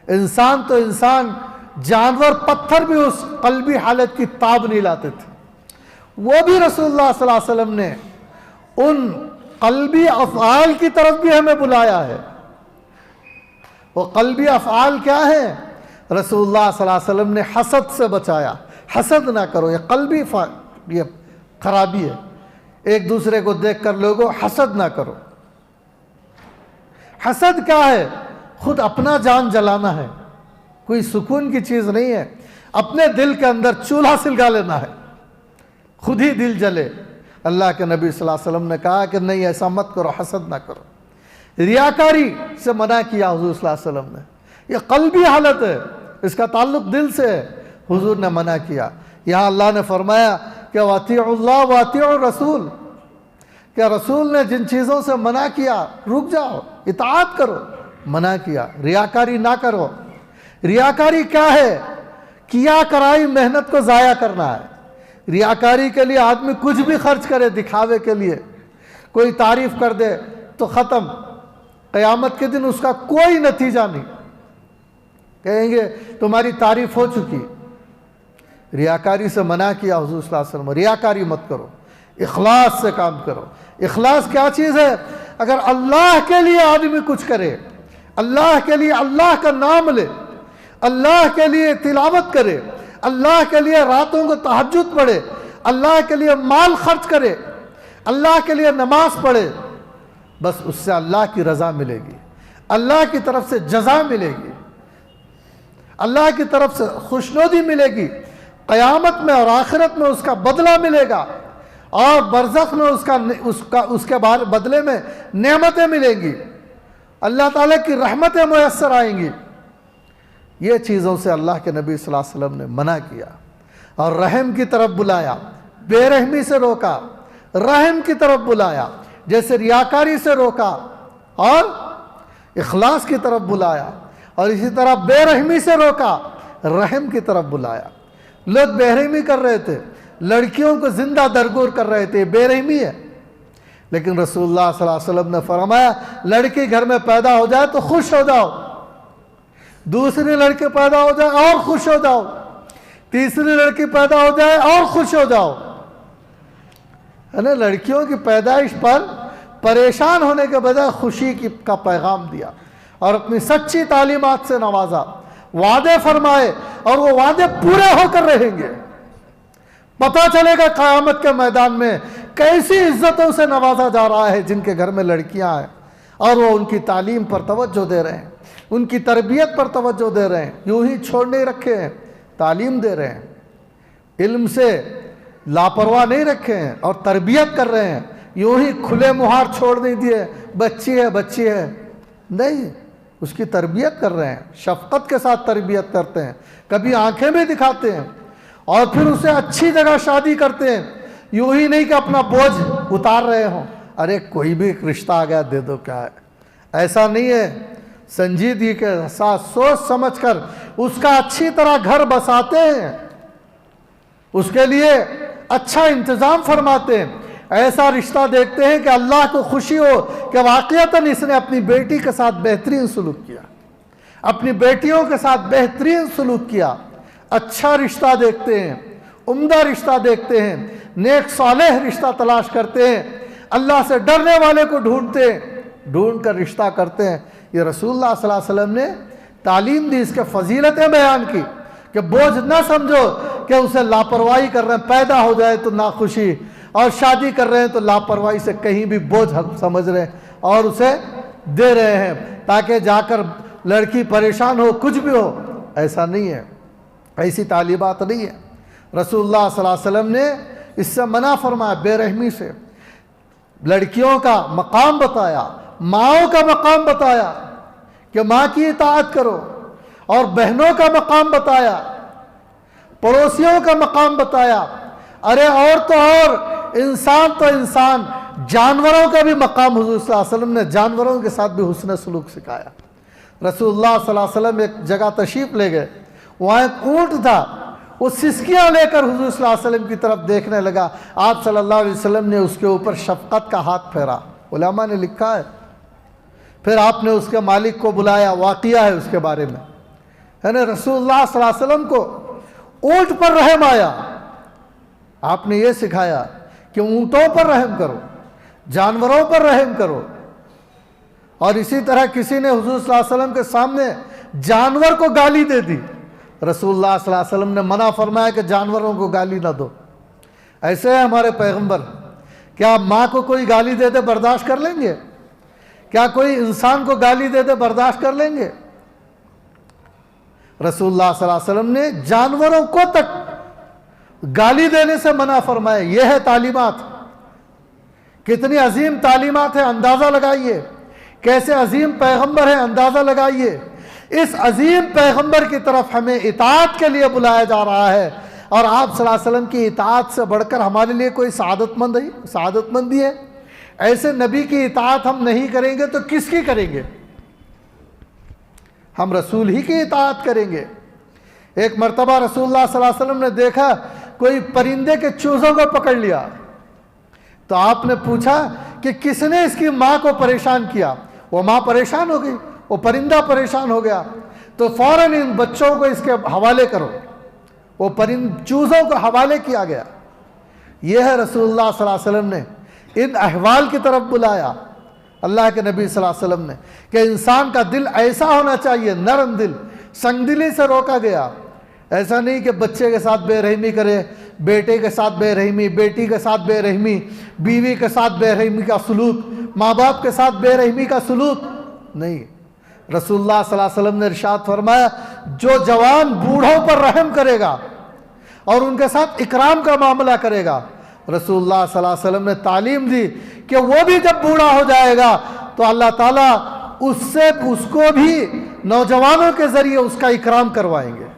[SPEAKER 1] इंसान तो इंसान, जानवर पत्थर भी उस क़ल्बी हालत की ताब नहीं लाते थे। वो भी रसूलुल्लाह सल्लल्लाहु अलैहि वसल्लम ने उन क़ल्बी अफ़आल की तरफ भी हमें बुलाया है। वो क़ल्बी अफ़आल क्या है? रसूलुल्लाह सल्लल्लाहु अलैहि वसल्लम ने हसद से बचाया। हसद ना करो, ये क़ल्बी ये खराबी है। एक दूसरे को देख कर लोगों हसद ना करो। हसद क्या है? खुद अपना जान जलाना है, कोई सुकून की चीज़ नहीं है। अपने दिल के अंदर चूल्हा सिलगा लेना है, खुद ही दिल जले। अल्लाह के नबी सल्लल्लाहु अलैहि वसल्लम ने कहा कि नहीं, ऐसा मत करो, हसद ना करो। रियाकारी से मना किया हुजूर सल्लल्लाहु अलैहि वसल्लम ने। यह क़ल्बी हालत है, इसका ताल्लुक़ दिल से है। हुजूर ने मना किया। यहाँ अल्लाह ने फरमाया कि वातिउल्लाह वातिउर रसूल, क्या रसूल ने जिन चीज़ों से मना किया रुक जाओ, इताअत करो। मना किया, रियाकारी ना करो। रियाकारी क्या है? किया कराई मेहनत को ज़ाया करना है। रियाकारी के लिए आदमी कुछ भी खर्च करे दिखावे के लिए, कोई तारीफ़ कर दे तो ख़त्म, क़यामत के दिन उसका कोई नतीजा नहीं। कहेंगे तुम्हारी तारीफ़ हो चुकी। रियाकारी से मना किया हुज़ूर सल्लल्लाहु अलैहि वसल्लम, रियाकारी मत करो। इखलास से काम करो। इखलास क्या चीज़ है? अगर अल्लाह के लिए आदमी कुछ करे, अल्लाह के लिए अल्लाह का नाम ले, अल्लाह के लिए तिलावत करे, अल्लाह के लिए रातों को तहज्जुद पढ़े, अल्लाह के लिए माल खर्च करे, अल्लाह के लिए नमाज पढ़े, बस उससे अल्लाह की रज़ा मिलेगी, अल्लाह की तरफ से जज़ा मिलेगी, अल्लाह की तरफ से खुशनुदी मिलेगी, क़यामत में और आखिरत में उसका बदला मिलेगा, और बरज़ख में उसके बदले में नेमतें मिलेंगी, अल्लाह ताला की रहमतें मुयस्सर आएंगी। ये चीज़ों से अल्लाह के नबी सल्लल्लाहु अलैहि वसल्लम ने मना किया और रहम की तरफ बुलाया, बेरहमी से रोका, रहम की तरफ बुलाया, जैसे रियाकारी से रोका और इखलास की तरफ बुलाया, और इसी तरह बेरहमी से रोका, रहम की तरफ बुलाया। लोग बेरहमी कर रहे थे, लड़कियों को जिंदा दरगोर कर रहे थे, बेरहमी है। लेकिन रसूलुल्लाह सल्लल्लाहु अलैहि वसल्लम ने फरमाया, लड़की घर में पैदा हो जाए तो खुश हो जाओ, दूसरी लड़की पैदा हो जाए और खुश हो जाओ, तीसरी लड़की पैदा हो जाए और खुश हो जाओ, है ना। लड़कियों की पैदाइश पर परेशान होने के बजाय खुशी का पैगाम दिया और अपनी सच्ची तालीमात से नवाजा, वादे फरमाए और वो वादे पूरे होकर रहेंगे। पता चलेगा क़यामत के मैदान में कैसी इज्जतों से नवाजा जा रहा है जिनके घर में लड़कियां हैं और वो उनकी तालीम पर तवज्जो दे रहे हैं, उनकी तरबियत पर तवज्जो दे रहे हैं, यूं ही छोड़ नहीं रखे हैं, तालीम दे रहे हैं, इल्म से लापरवाह नहीं रखे हैं और तरबियत कर रहे हैं, यूं ही खुले मुहार छोड़ नहीं दिए, बच्ची है, नहीं, उसकी तरबियत कर रहे हैं, शफकत के साथ तरबियत करते हैं, कभी आंखें भी दिखाते हैं और फिर उसे अच्छी जगह शादी करते हैं, यूं ही नहीं कि अपना बोझ उतार रहे हों, अरे कोई भी रिश्ता आ गया दे दो, क्या है, ऐसा नहीं है। संजीदगी के साथ सोच समझकर उसका अच्छी तरह घर बसाते हैं, उसके लिए अच्छा इंतज़ाम फरमाते हैं, ऐसा रिश्ता देखते हैं कि अल्लाह को खुशी हो कि वाक़ईतन इसने अपनी बेटी के साथ बेहतरीन सलूक किया, अपनी बेटियों के साथ बेहतरीन सलूक किया। अच्छा रिश्ता देखते हैं, उम्दा रिश्ता देखते हैं, नेक सालेह रिश्ता तलाश करते हैं, अल्लाह से डरने वाले को ढूंढते हैं, ढूंढ कर रिश्ता करते हैं। ये रसूलुल्लाह सल्लल्लाहु अलैहि वसल्लम ने तालीम दी, इसके फजीलतें बयान की कि बोझ न समझो कि उसे लापरवाही कर रहे हैं, पैदा हो जाए तो नाखुशी, और शादी कर रहे हैं तो लापरवाही से कहीं भी बोझ समझ रहे हैं और उसे दे रहे हैं ताकि जाकर लड़की परेशान हो, कुछ भी हो, ऐसा नहीं है, ऐसी तालीबात नहीं है। रसूलुल्लाह सल्लल्लाहु अलैहि वसल्लम ने इससे मना फरमाया, बेरहमी से। लड़कियों का मकाम बताया, माओं का मकाम बताया कि माँ की इताअत करो, और बहनों का मकाम बताया, पड़ोसियों का मकाम बताया, अरे और तो और इंसान तो इंसान, जानवरों का भी मकाम हुज़ूर सल्लल्लाहु अलैहि वसल्लम ने जानवरों के साथ भी हुस्न सलूक सिखाया। रसूलुल्लाह सल्लल्लाहु अलैहि वसल्लम एक जगह तशरीफ़ ले गए, वहाँ एक ऊँट था, वो सिसकियाँ लेकर हुज़ूर सल्लल्लाहु अलैहि वसल्लम की तरफ देखने लगा। आप सल्लल्लाहु अलैहि वसल्लम ने उसके ऊपर शफ़क़त का हाथ फेरा, उलमा ने लिखा है। फिर आपने उसके मालिक को बुलाया, वाक़िया है उसके बारे में, है ना। रसूलुल्लाह सल्लल्लाहु अलैहि वसल्लम को ऊँट पर रहम आया, आपने ये सिखाया कि ऊँटों पर रहम करो, जानवरों पर रहम करो। और इसी तरह किसी ने हुज़ूर सल्लल्लाहु अलैहि वसल्लम के सामने जानवर को गाली दे दी, रसूलुल्लाह सल्लल्लाहु अलैहि वसल्लम ने मना फरमाया कि जानवरों को गाली ना दो। ऐसे है हमारे पैगंबर, क्या माँ को कोई गाली दे दे बर्दाश्त कर लेंगे? क्या कोई इंसान को गाली दे दे बर्दाश्त कर लेंगे? रसूलुल्लाह सल्लल्लाहु अलैहि वसल्लम ने जानवरों को तक गाली देने से मना फरमाया। यह है तालीमात, कितनी अजीम तालीमात है, अंदाज़ा लगाइए कैसे अजीम पैगंबर है, अंदाज़ा लगाइए। इस अजीम पैगंबर की तरफ हमें इताअत के लिए बुलाया जा रहा है, और आप सल्लल्लाहु अलैहि वसल्लम की इताअत से बढ़कर हमारे लिए कोई सआदतमंदी है? ऐसे नबी की इताअत हम नहीं करेंगे तो किसकी करेंगे? हम रसूल ही की इताअत करेंगे। एक मरतबा रसूलुल्लाह सल्लल्लाहु अलैहि वसल्लम ने देखा कोई परिंदे के चूज़ों को पकड़ लिया, तो आपने पूछा कि किसने इसकी माँ को परेशान किया? वो माँ परेशान हो गई, वो परिंदा परेशान हो गया, तो फ़ौरन इन बच्चों को इसके हवाले करो। वो चूज़ों को हवाले किया गया। ये है रसूलुल्लाह सल्लल्लाहु अलैहि वसल्लम ने इन अहवाल की तरफ बुलाया, अल्लाह के नबी सल्लल्लाहु अलैहि वसल्लम ने, कि इंसान का दिल ऐसा होना चाहिए, नरम दिल, संगदिली से रोका गया। ऐसा नहीं कि बच्चे के साथ बेरहमी करे, बेटे के साथ बेरहमी, बेटी के साथ बेरहमी, बीवी के साथ बेरहमी का सलूक, माँ बाप के साथ बेरहमी का सलूक नहीं। रसूलुल्लाह सल्लल्लाहु अलैहि वसल्लम ने इरशाद फरमाया, जो जवान बूढ़ों पर रहम करेगा और उनके साथ इकराम का मामला करेगा, रसूलुल्लाह सल्लल्लाहु अलैहि वसल्लम ने तालीम दी कि वो भी जब बूढ़ा हो जाएगा तो अल्लाह ताला उसको भी नौजवानों के ज़रिए उसका इकराम करवाएंगे।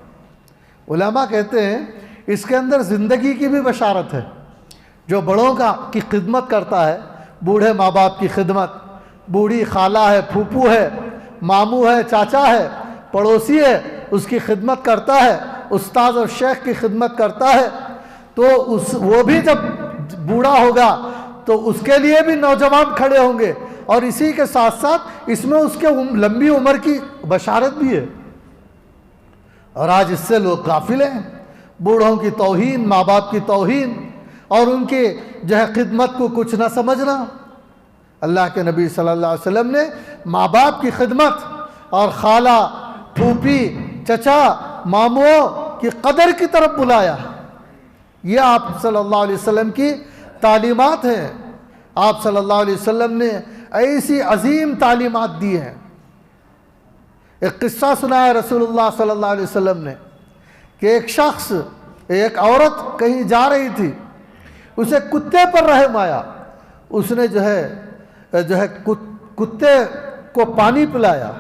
[SPEAKER 1] उलमा कहते हैं इसके अंदर ज़िंदगी की भी बशारत है। जो बड़ों की खिदमत करता है, बूढ़े माँ बाप की खिदमत, बूढ़ी खाला है, फूफू है, मामू है, चाचा है, पड़ोसी है, उसकी खिदमत करता है, उस्ताद और शेख की खिदमत करता है, तो वो भी जब बूढ़ा होगा तो उसके लिए भी नौजवान खड़े होंगे। और इसी के साथ साथ इसमें उसके लंबी उम्र की बशारत भी है। और आज इससे लोग गाफिल हैं, बूढ़ों की तौहीन, माँ बाप की तौहीन और उनके जो है खिदमत को कुछ ना समझना। अल्लाह के नबी सल्लल्लाहु अलैहि वसल्लम ने माँ बाप की खिदमत और खाला, फूफी, चचा, मामुओं की कदर की तरफ बुलाया। ये आप सल्लल्लाहु अलैहि वसल्लम की तालीमात हैं। आप सल्लल्लाहु अलैहि वसल्लम ने ऐसी अजीम तालीमात दी हैं। एक किस्सा सुनाया रसूलुल्लाह सल्लल्लाहु अलैहि वसल्लम ने कि एक शख्स, एक औरत कहीं जा रही थी, उसे कुत्ते पर रहम आया। उसने जो है कुत्ते को पानी पिलाया।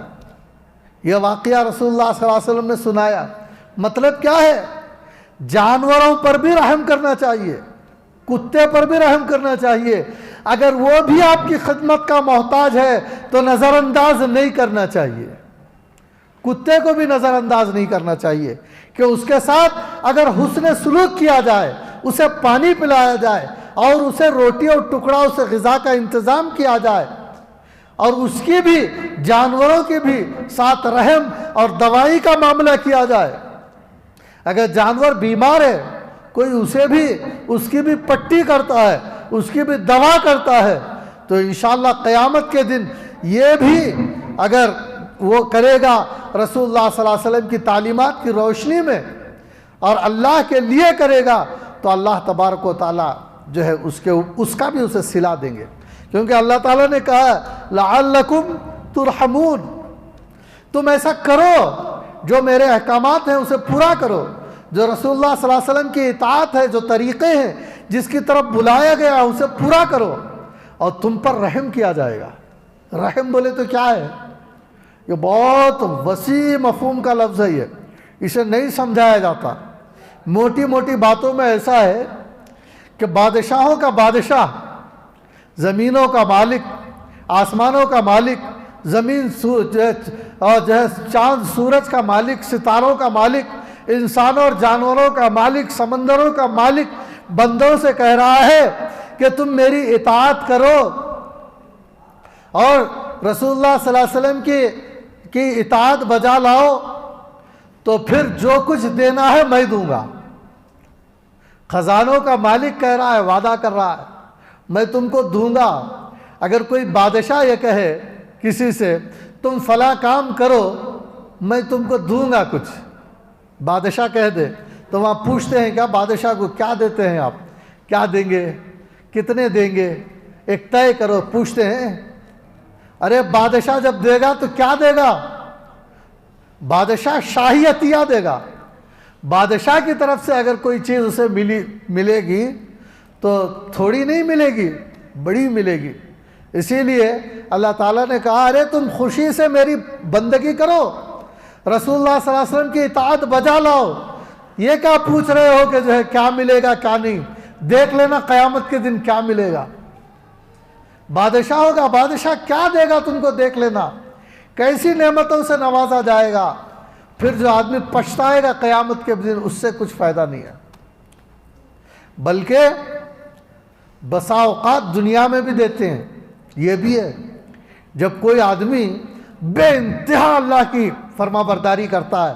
[SPEAKER 1] यह वाक़या रसूलुल्लाह सल्लल्लाहु अलैहि वसल्लम ने सुनाया। मतलब क्या है? जानवरों पर भी रहम करना चाहिए, कुत्ते पर भी रहम करना चाहिए। अगर वो भी आपकी खिदमत का मोहताज है तो नज़रअंदाज नहीं करना चाहिए। कुत्ते को भी नज़रअंदाज नहीं करना चाहिए कि उसके साथ अगर हुस्न सलूक किया जाए, उसे पानी पिलाया जाए और उसे रोटी और टुकड़ा, उसे ग़िज़ा का इंतज़ाम किया जाए और उसकी भी, जानवरों की भी साथ रहम और दवाई का मामला किया जाए। अगर जानवर बीमार है, कोई उसे भी, उसकी भी पट्टी करता है, उसकी भी दवा करता है, तो इंशाअल्लाह क़यामत के दिन ये भी अगर वो करेगा रसूलुल्लाह सल्लल्लाहु अलैहि वसल्लम की तालीमात की रोशनी में और अल्लाह के लिए करेगा, तो अल्लाह तबारक व तआला जो है उसका भी उसे सिला देंगे। क्योंकि अल्लाह ताला ने कहा लअल्लकुम तुरहमून, तुम ऐसा करो, जो मेरे अहकामात हैं उसे पूरा करो, जो रसूलुल्लाह सल्लल्लाहु अलैहि वसल्लम की इताअत है, जो तरीक़े हैं जिसकी तरफ बुलाया गया उसे पूरा करो और तुम पर रहम किया जाएगा। रहम बोले तो क्या है? ये बहुत वसी मफ़हूम का लफ्ज़ है, ये इसे नहीं समझाया जाता। मोटी मोटी बातों में ऐसा है कि बादशाहों का बादशाह, ज़मीनों का मालिक, आसमानों का मालिक, ज़मीन और जो है चाँद सूरज का मालिक, सितारों का मालिक, इंसानों और जानवरों का मालिक, समंदरों का मालिक बंदों से कह रहा है कि तुम मेरी इताअत करो और रसूलुल्लाह सल्लल्लाहु अलैहि वसल्लम की इताअत बजा लाओ, तो फिर जो कुछ देना है मैं दूंगा। खजानों का मालिक कह रहा है, वादा कर रहा है, मैं तुमको दूंगा। अगर कोई बादशाह ये कहे किसी से तुम फला काम करो, मैं तुमको दूंगा कुछ, बादशाह कह दे, तो वहाँ पूछते हैं क्या बादशाह को क्या देते हैं आप, क्या देंगे, कितने देंगे, एक तय करो। पूछते हैं, अरे बादशाह जब देगा तो क्या देगा? बादशाह शाही अतिया देगा। बादशाह की तरफ से अगर कोई चीज़ उसे मिलेगी तो थोड़ी नहीं मिलेगी, बड़ी मिलेगी। इसीलिए अल्लाह ताला ने कहा, अरे तुम खुशी से मेरी बंदगी करो, रसूलुल्लाह सल्लल्लाहु अलैहि वसल्लम की इताअत बजा लाओ। ये क्या पूछ रहे हो कि जो है क्या मिलेगा क्या नहीं? देख लेना क़यामत के दिन क्या मिलेगा। बादशाह होगा, बादशाह क्या देगा तुमको देख लेना, कैसी नेमतों से नवाजा जाएगा। फिर जो आदमी पछताएगा क़यामत के दिन, उससे कुछ फ़ायदा नहीं है। बल्कि बसा औक़ात दुनिया में भी देते हैं। ये भी है, जब कोई आदमी बेइंतहा अल्लाह की फरमाबरदारी करता है,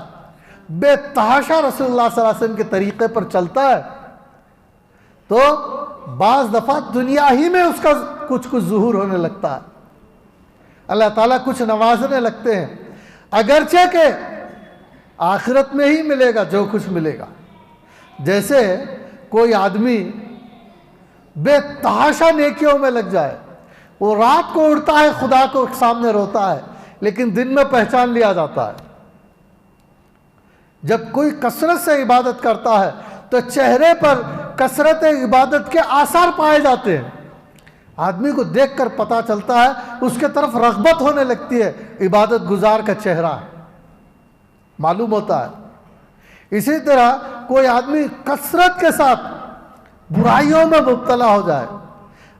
[SPEAKER 1] बेतहाशा रसूलुल्लाह सल्लल्लाहु अलैहि वसल्लम के तरीक़े पर चलता है, तो बाज़ दफ़ा दुनिया ही में उसका कुछ कुछ ज़ुहूर होने लगता है, अल्लाह ताला कुछ नवाजने लगते हैं, अगरचे के आखिरत में ही मिलेगा जो कुछ मिलेगा। जैसे कोई आदमी बेतहाशा नेकियों में लग जाए, वो रात को उड़ता है, खुदा को सामने रोता है, लेकिन दिन में पहचान लिया जाता है। जब कोई कसरत से इबादत करता है तो चेहरे पर कसरत इबादत के आसार पाए जाते हैं, आदमी को देखकर पता चलता है उसके तरफ रग़बत होने लगती है, इबादत गुजार का चेहरा है, मालूम होता है। इसी तरह कोई आदमी कसरत के साथ बुराइयों में मुब्तला हो जाए,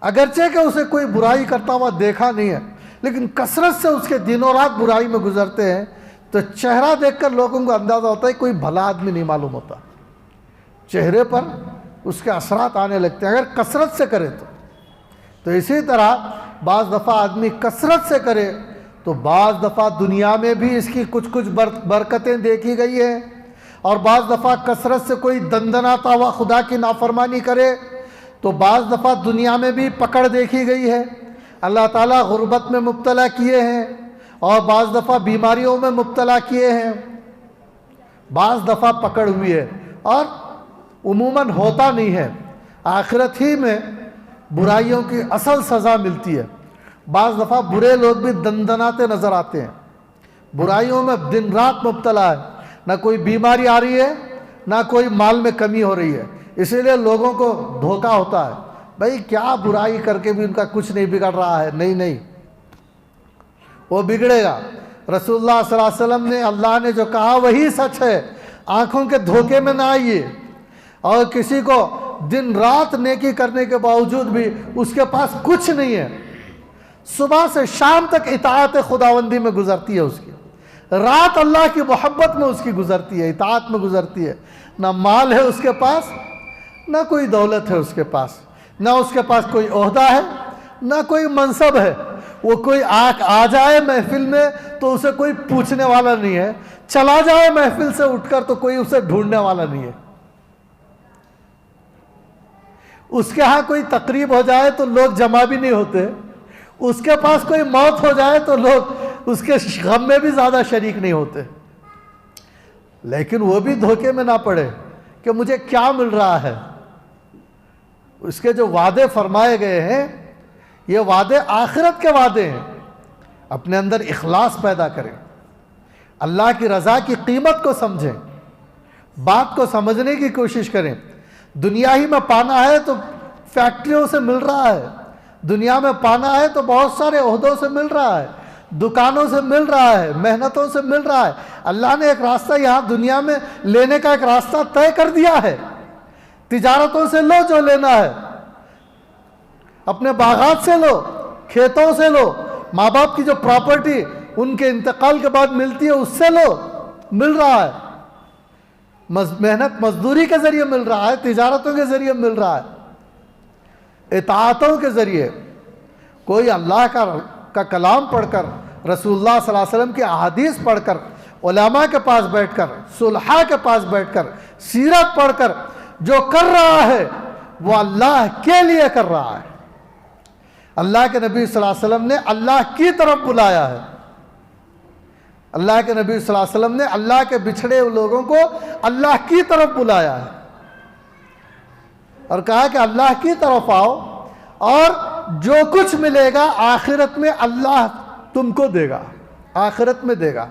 [SPEAKER 1] अगरचे कि उसे कोई बुराई करता हुआ देखा नहीं है, लेकिन कसरत से उसके दिनों रात बुराई में गुजरते हैं, तो चेहरा देखकर लोगों को अंदाज़ा होता है कोई भला आदमी नहीं मालूम होता, चेहरे पर उसके असरात आने लगते हैं अगर कसरत से करे तो इसी तरह बाज़ दफ़ा आदमी कसरत से करे तो बाज़ दफ़ा दुनिया में भी इसकी कुछ कुछ बरकतें देखी गई हैं, और बाज़ दफ़ा कसरत से कोई दंदनाता हुआ खुदा की नाफरमानी करे तो बाज़ दफ़ा दुनिया में भी पकड़ देखी गई है, अल्लाह ताला गुर्बत में मुब्तला किए हैं, और बाज़ दफ़ा बीमारियों में मुब्तला किए हैं, बाज़ दफ़ा पकड़ हुई है, और उमूमन होता नहीं है, आखिरत ही में बुराइयों की असल सज़ा मिलती है। बाज़ दफ़ा बुरे लोग भी दंदनाते नज़र आते हैं, बुराइयों में दिन रात मुब्तला है, ना कोई बीमारी आ रही है, ना कोई माल में कमी हो रही है, इसीलिए लोगों को धोखा होता है, भाई क्या बुराई करके भी उनका कुछ नहीं बिगड़ रहा है। नहीं, वो बिगड़ेगा। रसूलुल्लाह सल्लल्लाहु अलैहि वसल्लम ने, अल्लाह ने जो कहा वही सच है, आँखों के धोखे में ना आइए, और किसी को दिन रात नेकी करने के बावजूद भी उसके पास कुछ नहीं है, सुबह से शाम तक इताअत खुदावंदी में गुजरती है उसकी, रात अल्लाह की मोहब्बत में उसकी गुजरती है, इताअत में गुजरती है, ना माल है उसके पास, ना कोई दौलत है उसके पास, ना उसके पास कोई ओहदा है, ना कोई मनसब है, वो कोई आ जाए महफिल में तो उसे कोई पूछने वाला नहीं है, चला जाए महफिल से उठकर तो कोई उसे ढूंढने वाला नहीं है, उसके यहाँ कोई तकरीब हो जाए तो लोग जमा भी नहीं होते, उसके पास कोई मौत हो जाए तो लोग उसके गम में भी ज़्यादा शरीक नहीं होते। लेकिन वो भी धोखे में ना पड़े कि मुझे क्या मिल रहा है, उसके जो वादे फरमाए गए हैं ये वादे आखिरत के वादे हैं। अपने अंदर इखलास पैदा करें, अल्लाह की रज़ा की कीमत को समझें, बात को समझने की कोशिश करें। दुनिया ही में पाना है तो फैक्ट्रियों से मिल रहा है, दुनिया में पाना है तो बहुत सारे ओहदों से मिल रहा है, दुकानों से मिल रहा है, मेहनतों से मिल रहा है। अल्लाह ने एक रास्ता यहाँ दुनिया में लेने का एक रास्ता तय कर दिया है, तिजारतों से लो जो लेना है, अपने बागात से लो, खेतों से लो, माँ बाप की जो प्रॉपर्टी उनके इंतकाल के बाद मिलती है उससे लो, मिल रहा है, मेहनत मजदूरी के ज़रिए मिल रहा है, तिजारतों के ज़रिए मिल रहा है, इताअतों के ज़रिए। कोई अल्लाह का कलाम पढ़कर, रसूलुल्लाह सल्लल्लाहु अलैहि वसल्लम की अहादीस पढ़कर, उलमा के पास बैठकर, सुलहा के पास बैठकर, सीरत पढ़कर जो कर रहा है वो अल्लाह के लिए कर रहा है। अल्लाह के नबी सल्लल्लाहु अलैहि वसल्लम ने अल्लाह की तरफ बुलाया है, अल्लाह के नबी सल्लल्लाहु अलैहि वसल्लम ने अल्लाह के बिछड़े लोगों को अल्लाह की तरफ बुलाया है और कहा कि अल्लाह की तरफ आओ और जो कुछ मिलेगा आखिरत में अल्लाह तुमको देगा, आखिरत में देगा।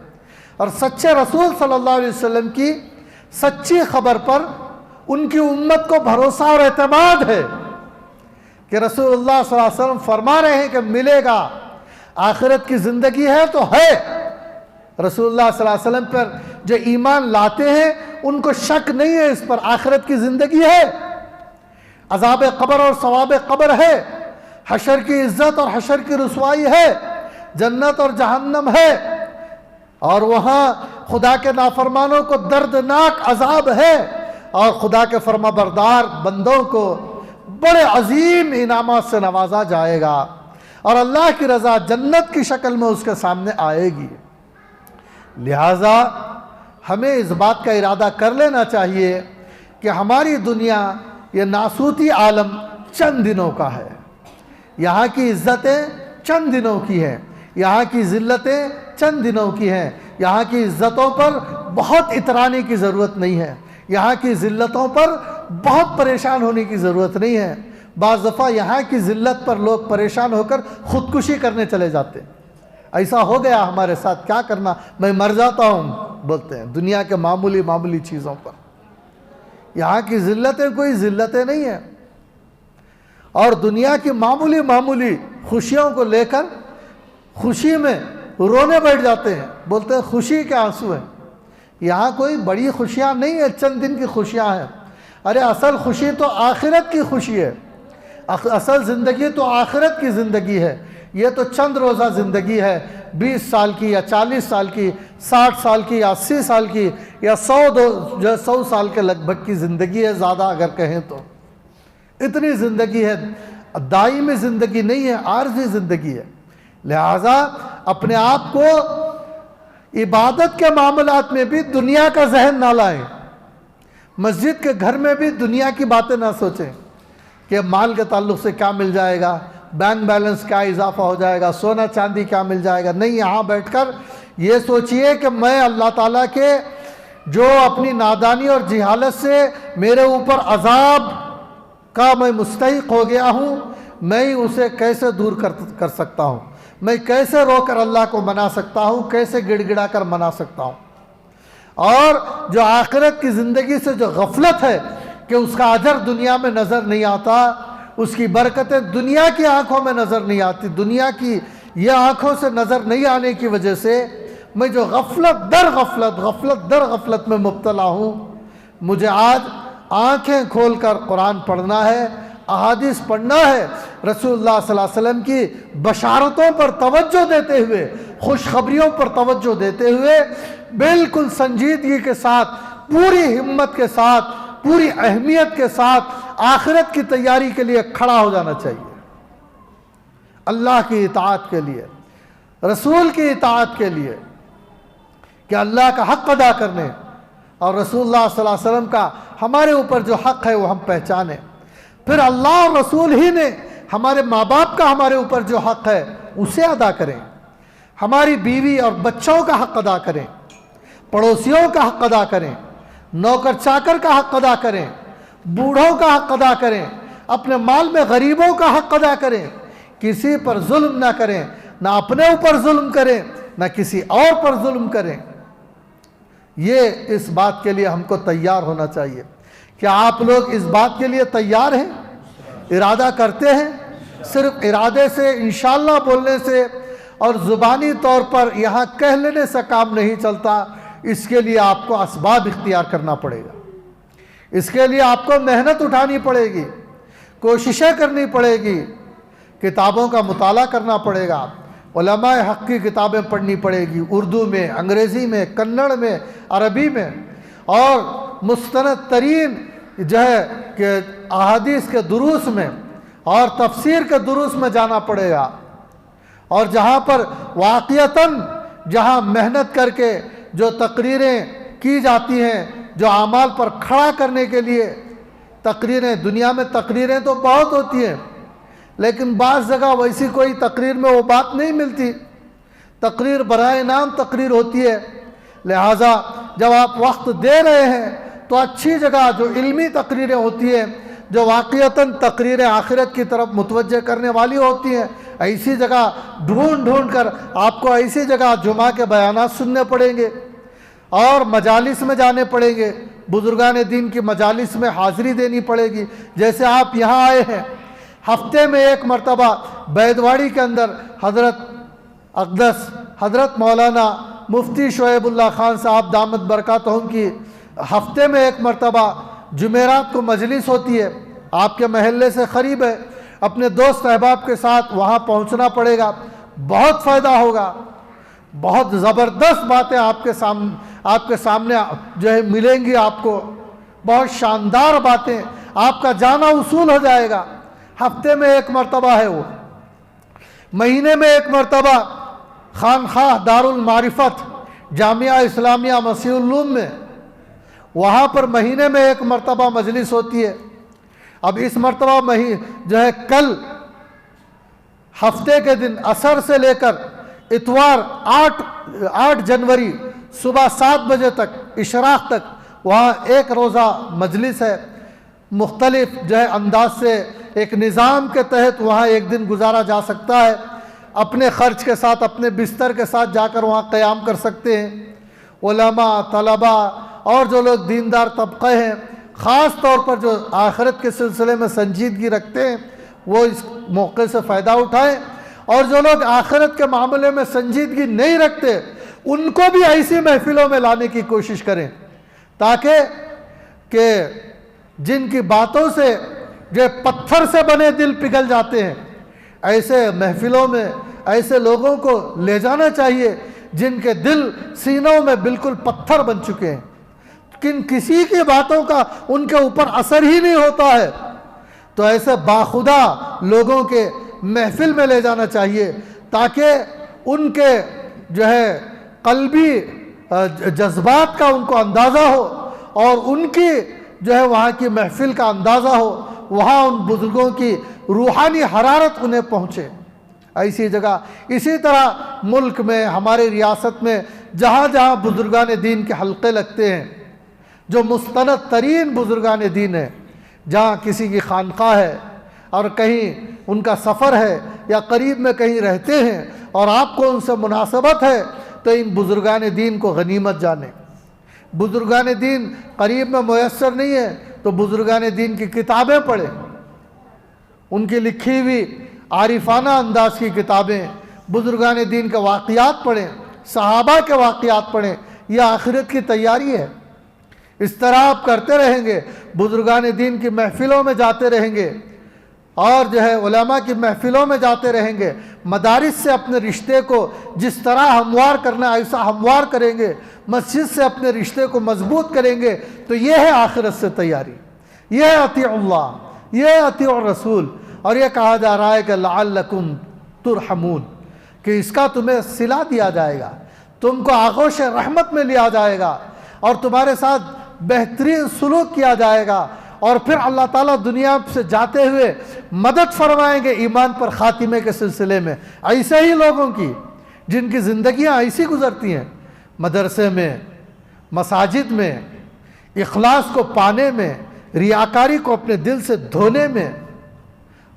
[SPEAKER 1] और सच्चे रसूल सल्लल्लाहु अलैहि वसल्लम की सच्ची खबर पर उनकी उम्मत को भरोसा और एतमाद है कि रसूलुल्लाह सल्लल्लाहु अलैहि वसल्लम फरमा रहे हैं कि मिलेगा, आखिरत की ज़िंदगी है तो है। रसूलुल्लाह सल्लल्लाहु अलैहि वसल्लम पर जो ईमान लाते हैं उनको शक नहीं है इस पर, आखिरत की ज़िंदगी है, अज़ाब क़ब्र और सवाब क़ब्र है, हशर की इज़्ज़त और हशर की रुसवाई है, जन्नत और जहन्नम है, और वहाँ खुदा के नाफरमानों को दर्दनाक अज़ाब है, और खुदा के फरमाबरदार बंदों को बड़े अजीम इनामात से नवाजा जाएगा, और अल्लाह की रज़ा जन्नत की शक्ल में उसके सामने आएगी। लिहाजा हमें इस बात का इरादा कर लेना चाहिए कि हमारी दुनिया ये नासूती आलम चंद दिनों का है। यहाँ की इज़्ज़तें चंद दिनों की हैं, यहाँ की ज़िल्लतें चंद दिनों की हैं। यहाँ की इज़्ज़तों पर बहुत इतराने की ज़रूरत नहीं है, यहाँ की ज़िल्लतों पर बहुत परेशान होने की ज़रूरत नहीं है। बाज़ दफ़ा यहाँ की ज़िल्लत पर लोग परेशान होकर ख़ुदकुशी करने चले जाते हैं। ऐसा हो गया हमारे साथ, क्या करना, मैं मर जाता हूँ बोलते हैं, दुनिया के मामूली मामूली चीज़ों पर। यहाँ की ज़िल्लतें कोई ज़िल्लतें नहीं है, और दुनिया की मामूली मामूली खुशियों को लेकर खुशी में रोने बैठ जाते हैं, बोलते हैं खुशी के आंसू हैं। यहाँ कोई बड़ी खुशियाँ नहीं है, चंद दिन की खुशियाँ हैं। अरे असल खुशी तो आखिरत की खुशी है, असल ज़िंदगी तो आखिरत की ज़िंदगी है। ये तो चंद रोज़ा ज़िंदगी है, 20 साल की या 40 साल की, 60 साल की या 80 साल की या 100 साल के लगभग की ज़िंदगी है, ज़्यादा अगर कहें तो। इतनी ज़िंदगी है, दायमी ज़िंदगी नहीं है, आर्जी ज़िंदगी है। लिहाजा अपने आप को इबादत के मामलात में भी दुनिया का जहन ना लाएं, मस्जिद के घर में भी दुनिया की बातें ना सोचें कि माल के ताल्लुक़ से क्या मिल जाएगा, बैंक बैलेंस क्या इजाफा हो जाएगा, सोना चांदी क्या मिल जाएगा। नहीं, यहाँ बैठकर ये सोचिए कि मैं अल्लाह ताला के जो अपनी नादानी और जिहालत से मेरे ऊपर अजाब का मैं मुस्तहिक हो गया हूँ, मैं उसे कैसे दूर कर सकता हूँ, मैं कैसे रोकर अल्लाह को मना सकता हूँ, कैसे गिड़गिड़ा कर मना सकता हूँ। और जो आखिरत की ज़िंदगी से जो गफलत है कि उसका अजर दुनिया में नज़र नहीं आता, उसकी बरकतें दुनिया की आंखों में नज़र नहीं आती, दुनिया की ये आंखों से नज़र नहीं आने की वजह से मैं जो गफलत दर गफलत में मुब्तला हूँ, मुझे आज आँखें खोलकर कुरान पढ़ना है, अहादीस पढ़ना है, रसूलुल्लाह सल्लल्लाहु अलैहि वसल्लम की बशारतों पर तवज्जो देते हुए, खुशखबरियों पर तवज्जो देते हुए बिल्कुल संजीदगी के साथ, पूरी हिम्मत के साथ, पूरी अहमियत के साथ आखिरत की तैयारी के लिए खड़ा हो जाना चाहिए। अल्लाह की इताअत के लिए, रसूल की इताअत के लिए, कि अल्लाह का हक़ अदा करने और रसूलुल्लाह सल्लल्लाहु अलैहि वसल्लम का हमारे ऊपर जो हक़ है वो हम पहचानें। फिर अल्लाह और रसूल ही ने हमारे माँ बाप का हमारे ऊपर जो हक़ है उसे अदा करें, हमारी बीवी और बच्चों का हक़ अदा करें, पड़ोसियों का हक़ अदा करें, नौकर चाकर का हक़ अदा करें, बूढ़ों का हक़ अदा करें, अपने माल में गरीबों का हक़ अदा करें, किसी पर जुल्म ना करें, ना अपने ऊपर जुल्म करें, ना किसी और पर जुल्म करें। ये इस बात के लिए हमको तैयार होना चाहिए। क्या आप लोग इस बात के लिए तैयार हैं, इरादा करते हैं? सिर्फ इरादे से, इंशाअल्लाह बोलने से और ज़ुबानी तौर पर यहाँ कह लेने से काम नहीं चलता। इसके लिए आपको असबाब इख्तियार करना पड़ेगा, इसके लिए आपको मेहनत उठानी पड़ेगी, कोशिशें करनी पड़ेगी, किताबों का मुताला करना पड़ेगा, उलमाए हक़ की किताबें पढ़नी पड़ेगी, उर्दू में, अंग्रेज़ी में, कन्नड़ में, अरबी में, और मुस्तनद तरीन जो है कि अहादीस के दुरूस में और तफसीर के दुरूस में जाना पड़ेगा। और जहाँ पर वाक़ियतन जहाँ मेहनत करके जो तकरीरें की जाती हैं, जो आमाल पर खड़ा करने के लिए तकरीरें, दुनिया में तकरीरें तो बहुत होती हैं, लेकिन बाज़ जगह वैसी कोई तकरीर में वो बात नहीं मिलती, तकरीर बराए नाम तकरीर होती है। लिहाजा जब आप वक्त दे रहे हैं तो अच्छी जगह जो इल्मी तकरीरें होती हैं, जो वाक़ियतन तकरीरें आखिरत की तरफ मुतवज्जे करने वाली होती हैं, ऐसी जगह ढूंढ कर आपको ऐसी जगह जुमा के बयानात सुनने पड़ेंगे और मजालिस में जाने पड़ेंगे, बुजुर्गान दीन की मजालिस में हाज़िरी देनी पड़ेगी। जैसे आप यहाँ आए हैं, हफ्ते में एक मरतबा बैदवाड़ी के अंदर हज़रत अक़दस हज़रत मौलाना मुफ्ती शोएबुल्लाह ख़ान साहब दामत बरकातहुम की हफ्ते में एक मरतबा जुमेरात को मजलिस होती है, आपके महल्ले से करीब है, अपने दोस्त अहबाब के साथ वहाँ पहुँचना पड़ेगा। बहुत फ़ायदा होगा, बहुत ज़बरदस्त बातें आपके सामने जो है मिलेंगी, आपको बहुत शानदार बातें, आपका जाना उसूल हो जाएगा। हफ्ते में एक मरतबा है वो, महीने में एक मरतबा खानखाह दारुल मारिफत जामिया इस्लामिया मसीहुल उलूम में, वहाँ पर महीने में एक मरतबा मजलिस होती है। अब इस मरतबा जो है कल हफ्ते के दिन असर से लेकर इतवार 8 जनवरी सुबह 7 बजे तक इशराक तक वहाँ एक रोज़ा मजलिस है। मुख्तलिफ जो है अंदाज से एक निज़ाम के तहत वहाँ एक दिन गुजारा जा सकता है। अपने ख़र्च के साथ, अपने बिस्तर के साथ जाकर वहाँ क़याम कर सकते हैं। उलमा, तलबा और जो लोग दीनदार तबक़े हैं, ख़ास तौर पर जो आखिरत के सिलसिले में संजीदगी रखते हैं, वो इस मौके से फ़ायदा उठाएं। और जो लोग आखिरत के मामले में संजीदगी नहीं रखते, उनको भी ऐसी महफिलों में लाने की कोशिश करें, ताकि जिनकी बातों से जो पत्थर से बने दिल पिघल जाते हैं, ऐसे महफिलों में ऐसे लोगों को ले जाना चाहिए जिनके दिल सीनों में बिल्कुल पत्थर बन चुके हैं, किसी की बातों का उनके ऊपर असर ही नहीं होता है। तो ऐसे बाखुदा लोगों के महफिल में ले जाना चाहिए, ताकि उनके जो है कल्बी जज्बात का उनको अंदाज़ा हो और उनकी जो है वहाँ की महफिल का अंदाज़ा हो, वहाँ उन बुज़ुर्गों की रूहानी हरारत उन्हें पहुँचे। ऐसी जगह इसी तरह मुल्क में, हमारे रियासत में जहाँ जहाँ बुज़ुर्गान दीन के हल्के लगते हैं, जो मुस्तनद तरीन बुज़ुर्गान दीन है, जहाँ किसी की खानका है और कहीं उनका सफ़र है या करीब में कहीं रहते हैं और आपको उनसे मुनासबत है, तो इन बुज़ुर्गान दीन को गनीमत जाने। बुज़ुर्गान दीन करीब में मुयस्सर नहीं है तो बुज़ुर्गान दीन की किताबें पढ़ें, उनकी लिखी हुई आरिफाना अंदाज की किताबें, बुज़ुर्गान दीन के वाक़ियात पढ़ें, सहाबा के वाक़ियात पढ़ें। यह आखिरत की तैयारी है। इस तरह आप करते रहेंगे, बुज़ुर्गान दीन की महफ़िलों में जाते रहेंगे और जो है उलमा की महफ़िलों में जाते रहेंगे, मदारिस से अपने रिश्ते को जिस तरह हमवार करना है ऐसा हमवार करेंगे, मस्जिद से अपने रिश्ते को मजबूत करेंगे, तो ये है आखिरत से तैयारी। ये है अतीउल्लाह, ये है अतीउर रसूल। और ये कहा जा रहा है कि लअल्लकुम तुरहमून, कि इसका तुम्हें सिला दिया जाएगा, तुमको आगोश रहमत में लिया जाएगा और तुम्हारे साथ बेहतरीन सुलूक किया जाएगा। और फिर अल्लाह ताला दुनिया से जाते हुए मदद फरमाएंगे ईमान पर ख़ातिमे के सिलसिले में। ऐसे ही लोगों की जिनकी ज़िंदगियाँ ऐसी गुज़रती हैं, मदरसे में, मसाजिद में, इखलास को पाने में, रियाकारी को अपने दिल से धोने में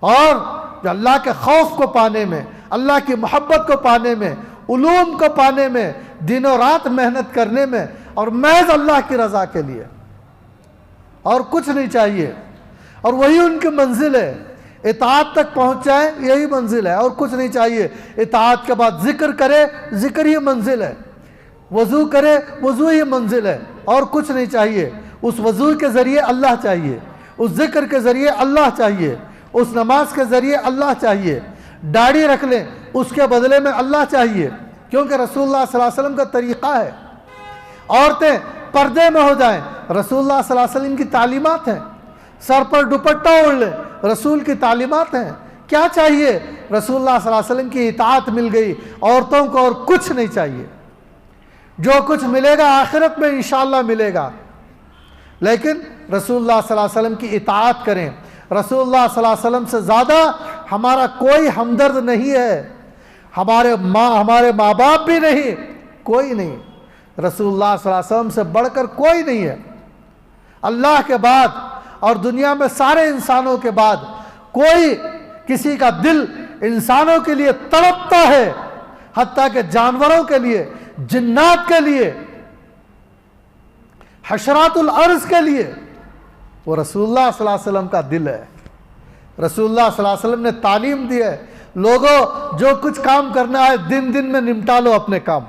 [SPEAKER 1] और अल्लाह के खौफ को पाने में, अल्लाह की मोहब्बत को पाने में, उलूम को पाने में, दिनों रात मेहनत करने में और महज अल्लाह की रज़ा के लिए, और कुछ नहीं चाहिए। और वही उनकी मंजिल है। इताअत तक पहुँच जाए, यही मंजिल है और कुछ नहीं चाहिए। इताअत के बाद जिक्र करे, जिक्र ही मंजिल है। वज़ू करे, वज़ू ही मंजिल है और कुछ नहीं चाहिए। उस वज़ू के ज़रिए अल्लाह चाहिए, उस जिक्र के ज़रिए अल्लाह चाहिए, उस नमाज के ज़रिए अल्लाह चाहिए। दाढ़ी रख लें, उसके बदले में अल्लाह चाहिए, क्योंकि रसूलुल्लाह सल्लल्लाहु अलैहि वसल्लम का तरीक़ा है। औरतें पर्दे में हो जाएं, रसूलुल्लाह सल्लल्लाहु अलैहि वसल्लम की तालीमात हैं। सर पर दुपट्टा ओढ़ लें, रसूल की तालीमात हैं। क्या चाहिए? रसूलुल्लाह सल्लल्लाहु अलैहि वसल्लम की इताअत मिल गई, औरतों को और कुछ नहीं चाहिए। जो कुछ मिलेगा आखिरत में इंशाअल्लाह मिलेगा, लेकिन रसूलुल्लाह सल्लल्लाहु अलैहि वसल्लम की इताअत करें। रसूलुल्लाह सल्लल्लाहु अलैहि वसल्लम से ज़्यादा हमारा कोई हमदर्द नहीं है, हमारे माँ बाप भी नहीं, कोई नहीं। रसूलुल्लाह सल्लल्लाहु अलैहि वसल्लम से बढ़कर कोई नहीं है। अल्लाह के बाद और दुनिया में सारे इंसानों के बाद कोई किसी का दिल इंसानों के लिए तड़पता है, हत्ता के जानवरों के लिए, जिन्नात के लिए, हशरातुल अर्ज़ के लिए, वो रसूलुल्लाह सल्लल्लाहु अलैहि वसल्लम का दिल है। रसूलुल्लाह सल्लल्लाहु अलैहि वसल्लम ने तालीम दी है, लोगों जो कुछ काम करना है दिन दिन में निपटा लो अपने काम।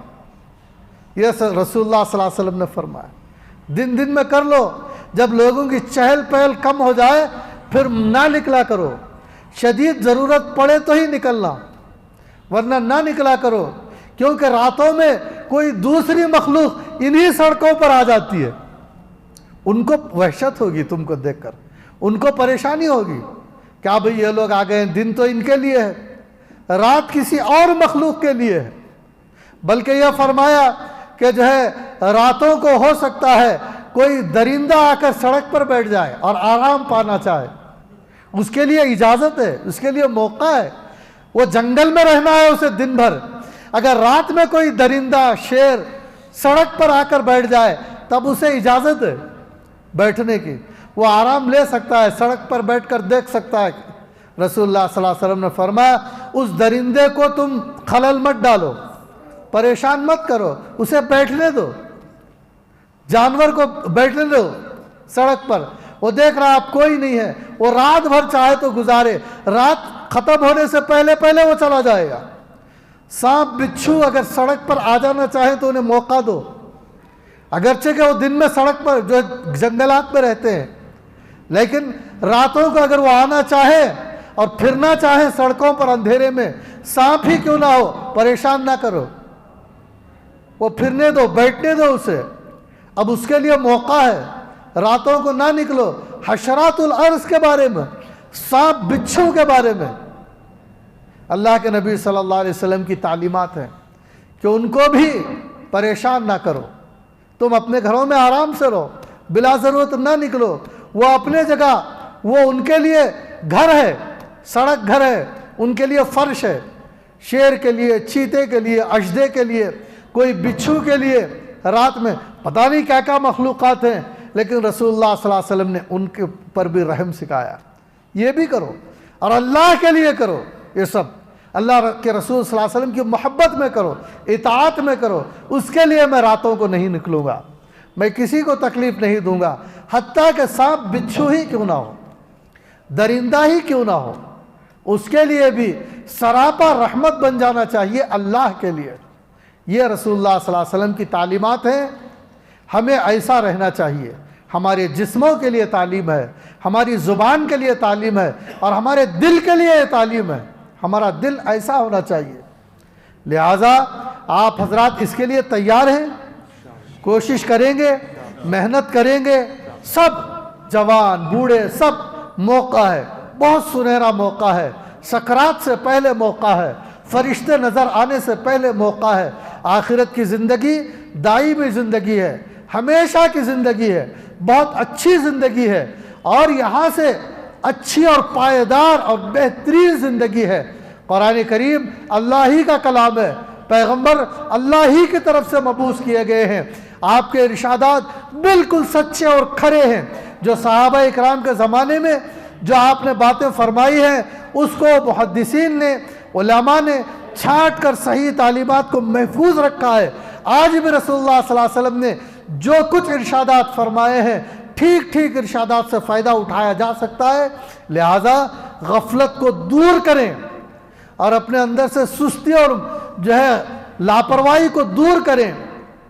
[SPEAKER 1] यह रसूलुल्लाह सल्लल्लाहु अलैहि वसल्लम ने फरमाया, दिन दिन में कर लो। जब लोगों की चहल पहल कम हो जाए फिर ना निकला करो, शदीद ज़रूरत पड़े तो ही निकलना, वरना ना निकला करो, क्योंकि रातों में कोई दूसरी मखलूक इन्हीं सड़कों पर आ जाती है। उनको वहशत होगी तुमको देखकर, उनको परेशानी होगी, क्या भाई ये लोग आ गए, दिन तो इनके लिए है, रात किसी और मखलूक के लिए है। बल्कि यह फरमाया कि जो है रातों को हो सकता है कोई दरिंदा आकर सड़क पर बैठ जाए और आराम पाना चाहे, उसके लिए इजाज़त है, उसके लिए मौका है। वो जंगल में रहना है उसे दिन भर, अगर रात में कोई दरिंदा शेर सड़क पर आकर बैठ जाए तब उसे इजाज़त है बैठने की, वो आराम ले सकता है, सड़क पर बैठकर देख सकता है। रसूलुल्लाह सल्लल्लाहु अलैहि वसल्लम ने फरमाया उस दरिंदे को तुम खलल मत डालो, परेशान मत करो, उसे बैठने दो, जानवर को बैठने दो सड़क पर। वो देख रहा आप कोई नहीं है, वो रात भर चाहे तो गुजारे, रात खत्म होने से पहले पहले वो चला जाएगा। सांप बिच्छू अगर सड़क पर आ जाना चाहे तो उन्हें मौका दो, अगरचे कि वो दिन में सड़क पर जो जंगलात में रहते हैं, लेकिन रातों को अगर वो आना चाहे और फिरना चाहे सड़कों पर अंधेरे में, सांप ही क्यों ना हो, परेशान ना करो, वो फिरने दो, बैठने दो उसे। अब उसके लिए मौका है, रातों को ना निकलो। हशरातुल अर्ज़ के बारे में, सांप बिच्छू के बारे में अल्लाह के नबी सल्लल्लाहु अलैहि वसल्लम की तालीमात हैं कि उनको भी परेशान ना करो, तुम अपने घरों में आराम से रहो, बिला ज़रूरत ना निकलो। वो अपने जगह, वो उनके लिए घर है, सड़क घर है, उनके लिए फर्श है। शेर के लिए, चीते के लिए, अजदे के लिए, कोई बिच्छू के लिए रात में पता नहीं क्या क्या मखलूक़ात हैं, लेकिन रसूलुल्लाह सल्लल्लाहु अलैहि वसल्लम ने उनके ऊपर भी रहम सिखाया। ये भी करो और अल्लाह के लिए करो, ये सब अल्लाह के रसूल सल्लल्लाहु अलैहि वसल्लम की मोहब्बत में करो, इताअत में करो। उसके लिए मैं रातों को नहीं निकलूँगा, मैं किसी को तकलीफ़ नहीं दूंगा, हत्ता कि सांप बिच्छू ही क्यों ना हो, दरिंदा ही क्यों ना हो, उसके लिए भी सरापा रहमत बन जाना चाहिए अल्लाह के लिए। ये रसूलुल्लाह सल्लल्लाहु अलैहि वसल्लम की तालीमात हैं, हमें ऐसा रहना चाहिए। हमारे जिस्मों के लिए तालीम है, हमारी ज़ुबान के लिए तालीम है, और हमारे दिल के लिए तालीम है। हमारा दिल ऐसा होना चाहिए। लिहाजा आप हजरात इसके लिए तैयार हैं, कोशिश करेंगे, मेहनत करेंगे, सब जवान बूढ़े सब, मौका है, बहुत सुनहरा मौका है, सकरात से पहले मौका है, फरिश्ते नज़र आने से पहले मौका है। आखिरत की ज़िंदगी दायमी ज़िंदगी है, हमेशा की ज़िंदगी है, बहुत अच्छी ज़िंदगी है, और यहाँ से अच्छी और पायदार और बेहतरीन ज़िंदगी है। कुरान करीम अल्लाह ही का कलाम है, पैगंबर अल्लाह ही की तरफ से मबूस किए गए हैं, आपके इरशादात बिल्कुल सच्चे और खरे हैं। जो सहाबा इकराम के ज़माने में जो आपने बातें फरमाई हैं, उसको मुहद्दिसीन ने, उलमा ने छाँट कर सही तालीमात को महफूज रखा है। आज भी रसूलुल्लाह सल्लल्लाहु अलैहि वसल्लम ने जो कुछ इरशादात फरमाए हैं, ठीक ठीक इरशादात से फ़ायदा उठाया जा सकता है। लिहाजा गफलत को दूर करें और अपने अंदर से सुस्ती और जो है लापरवाही को दूर करें,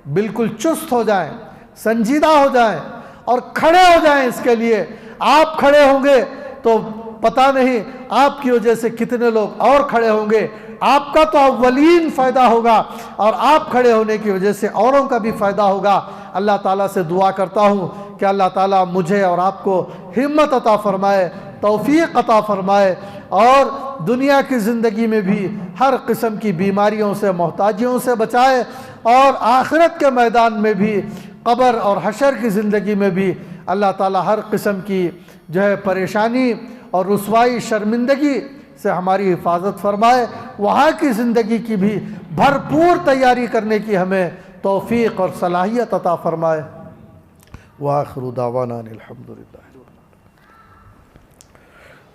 [SPEAKER 1] बिल्कुल चुस्त हो जाएं, संजीदा हो जाएं और खड़े हो जाएं। इसके लिए आप खड़े होंगे तो पता नहीं आपकी वजह से कितने लोग और खड़े होंगे, आपका तो अव्वलीन फ़ायदा होगा और आप खड़े होने की वजह से औरों का भी फ़ायदा होगा। अल्लाह ताला से दुआ करता हूँ कि अल्लाह ताला मुझे और आपको हिम्मत अता फ़रमाए, तौफीक अता फ़रमाए, और दुनिया की ज़िंदगी में भी हर किस्म की बीमारियों से, मोहताजियों से बचाए, और आखिरत के मैदान में भी, कब्र और हशर की ज़िंदगी में भी अल्लाह ताला हर किस्म की जो है परेशानी और रुसवाई, शर्मिंदगी से हमारी हिफाजत फरमाए। वहाँ की ज़िंदगी की भी भरपूर तैयारी करने की हमें तौफीक और सलाहियत अता फरमाए। वाखिरु दावाना अनिल हम्दुलिल्लाह।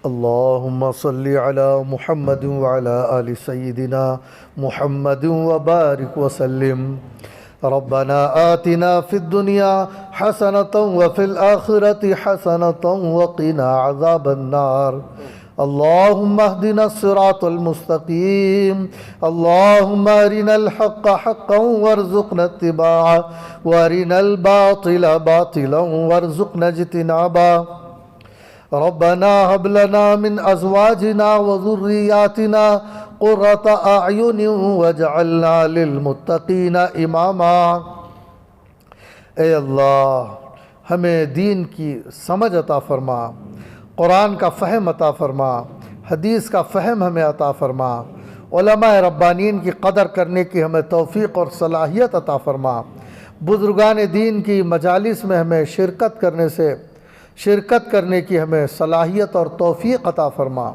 [SPEAKER 1] अल्लाहुम्मा सल्लि अला मुहम्मद व अला आलि सय्यिदिना मुहम्मद व बारिक व सल्लिम। रब्बना आतिना फिद दुनिया हसनतन व फिल आखिरति हसनतन व क़िना अज़ाबन नार। अल्लाहुम्मा अहदिना सिरातल मुस्तक़ीम। अल्लाहुम्मा अरिनल हक़्क़ हक़्क़न वरज़ुक़ना इत्तिबाअह व अरिनल बातिला बातिलन वरज़ुक़ना इज्तिनाबा। रब्बना हब लना मिन अज़वाजिना व ज़ुर्रिय्यातिना क़ुर्रता अअयुनिन वजअलना लिलमुत्तक़ीना इमामा। ए अल्लाह, हमें दीन की समझ अता फ़रमा, कुरान का फ़हम अता फ़रमा, हदीस का फ़हम हमें अता फ़रमा, उलमाए रब्बानीन की क़दर करने की हमें तौफ़ीक़ और सलाहियत अता फ़रमा। बुज़ुर्गान दीन की मजालिस में हमें शिरकत करने से, शिरकत करने की हमें सलाहियत और तौफ़ीक़ अता फ़रमा,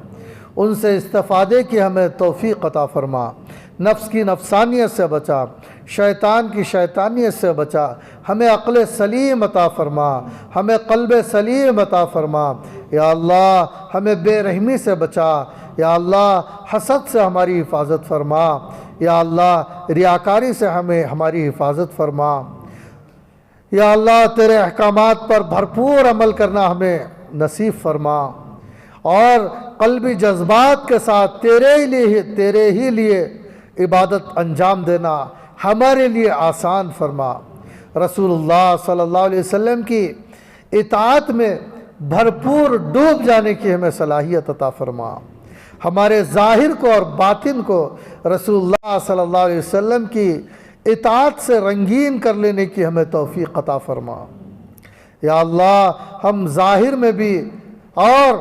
[SPEAKER 1] उनसे इस्तिफ़ादे की हमें तौफ़ीक़ अता फ़रमा, नफ्स की नफसानियत से बचा, शैतान की शैतानियत से बचा, हमें अक़ल सलीम अता फ़रमा, हमें क़ल्ब सलीम अता फ़रमा। या अल्लाह हमें बेरहमी से बचा, या अल्लाह हसद से हमारी हिफाजत फ़रमा, या अल्लाह रियाकारी से हमें हमारी हिफाजत फ़रमा। या अल्लाह तेरे अहकामात पर भरपूर अमल करना हमें नसीब फ़रमा और क़ल्बी जज्बात के साथ तेरे ही लिए इबादत अंजाम देना हमारे लिए आसान फ़रमा। रसूलुल्लाह सल्लल्लाहु अलैहि वसल्लम की इताअत में भरपूर डूब जाने की हमें सलाहियत अता फ़रमा। हमारे ज़ाहिर को और बातिन को रसूलुल्लाह सल्लल्लाहु अलैहि वसल्लम की इताअत से रंगीन कर लेने की हमें तौफ़ीक़ अता फ़रमा। या अल्लाह हम ज़ाहिर में भी और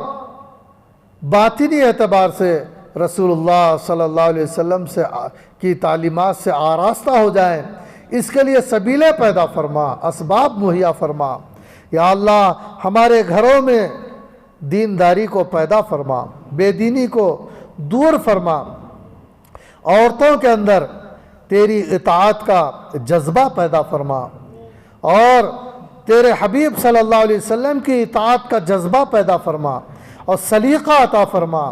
[SPEAKER 1] बातिनी एतबार से रसूलुल्लाह सल्लल्लाहु अलैहि वसल्लम से की तालीमात से आरास्ता हो जाएं, इसके लिए सबीले पैदा फ़रमा, असबाब मुहैया फ़रमा। या अल्लाह हमारे घरों में दीनदारी को पैदा फ़रमा, बेदीनी को दूर फ़रमा, औरतों के अंदर तेरी इताअत का जज्बा पैदा फ़रमा और तेरे हबीब सल्लल्लाहु अलैहि वसल्लम की इताअत का जज्बा पैदा फ़रमा और सलीक़ा अता फ़रमा।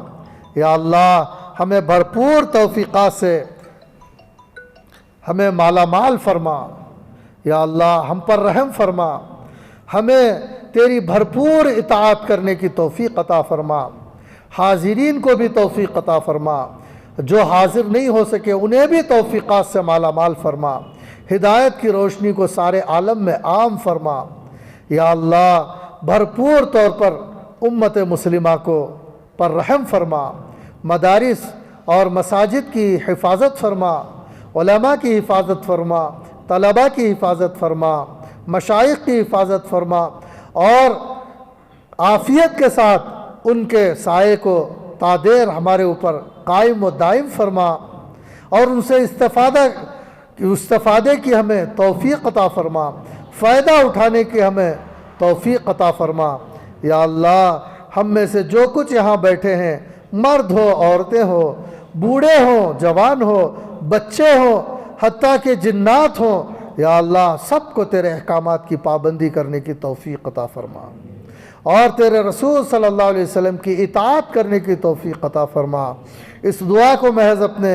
[SPEAKER 1] या अल्लाह हमें भरपूर तौफ़ीक़ात से हमें माला माल फ़रमा। या अल्लाह हम पर रहम फ़रमा, हमें तेरी भरपूर इताअत करने की तौफ़ीक़ अता फ़रमा। हाज़िरीन को भी तौफ़ीक़ अता फ़रमा, जो हाजिर नहीं हो सके उन्हें भी तौफ़ीक़ात से माला माल फ़रमा। हिदायत की रोशनी को सारे आलम में आम फ़रमा। या अल्लाह भरपूर तौर पर उम्मत मुस्लिमा को पर रहम फ़रमा, मदारिस और मसाजिद की हिफाजत फ़रमा, उलमा की हिफाजत फ़रमा, तलबा की हिफाजत फ़रमा, मशाइख की हिफाजत फ़रमा और आफ़ियत के साथ उनके साए को तादेर हमारे ऊपर कायम व दायम फ़रमा और उनसे इस्तिफ़ादे की हमें तौफ़ीक़ अता फ़रमा, फ़ायदा उठाने की हमें तौफ़ीक़ अता फ़रमा। या अल्लाह हम में से जो कुछ यहाँ बैठे हैं, मर्द हो, औरतें हो, बूढ़े हों, जवान हो, बच्चे हों, हत्ता के जिन्नात हों, या अल्लाह सबको तेरे अहकामात की पाबंदी करने की तौफ़ीक़ अता फ़रमा और तेरे रसूल सल्लल्लाहु अलैहि वसल्लम की इताअत करने की तौफ़ीक़ अता फ़रमा। इस दुआ को महज़ अपने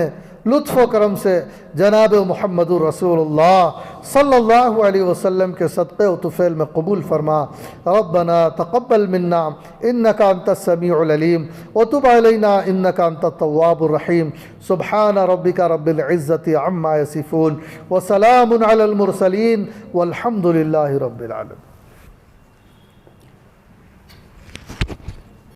[SPEAKER 1] लुत्फ़ व करम से जनाब मुहम्मदुर रसूलुल्लाह सल्लल्लाहु अलैहि वसल्लम के सदक़े व तुफ़ैल में कबूल फ़रमा। रब्बना तक़ब्बल मिन्ना इन्नका अंतस समीउल अलीम व तुब अलैना इन्नका अंतत तव्वाबुर रहीम। सुब्हान रब्बिका रब्बिल इज़्ज़ति अम्मा यसिफ़ून व सलामुन अलल मुरसलीन वल्हम्दुलिल्लाहि रब्बिल आलमीन।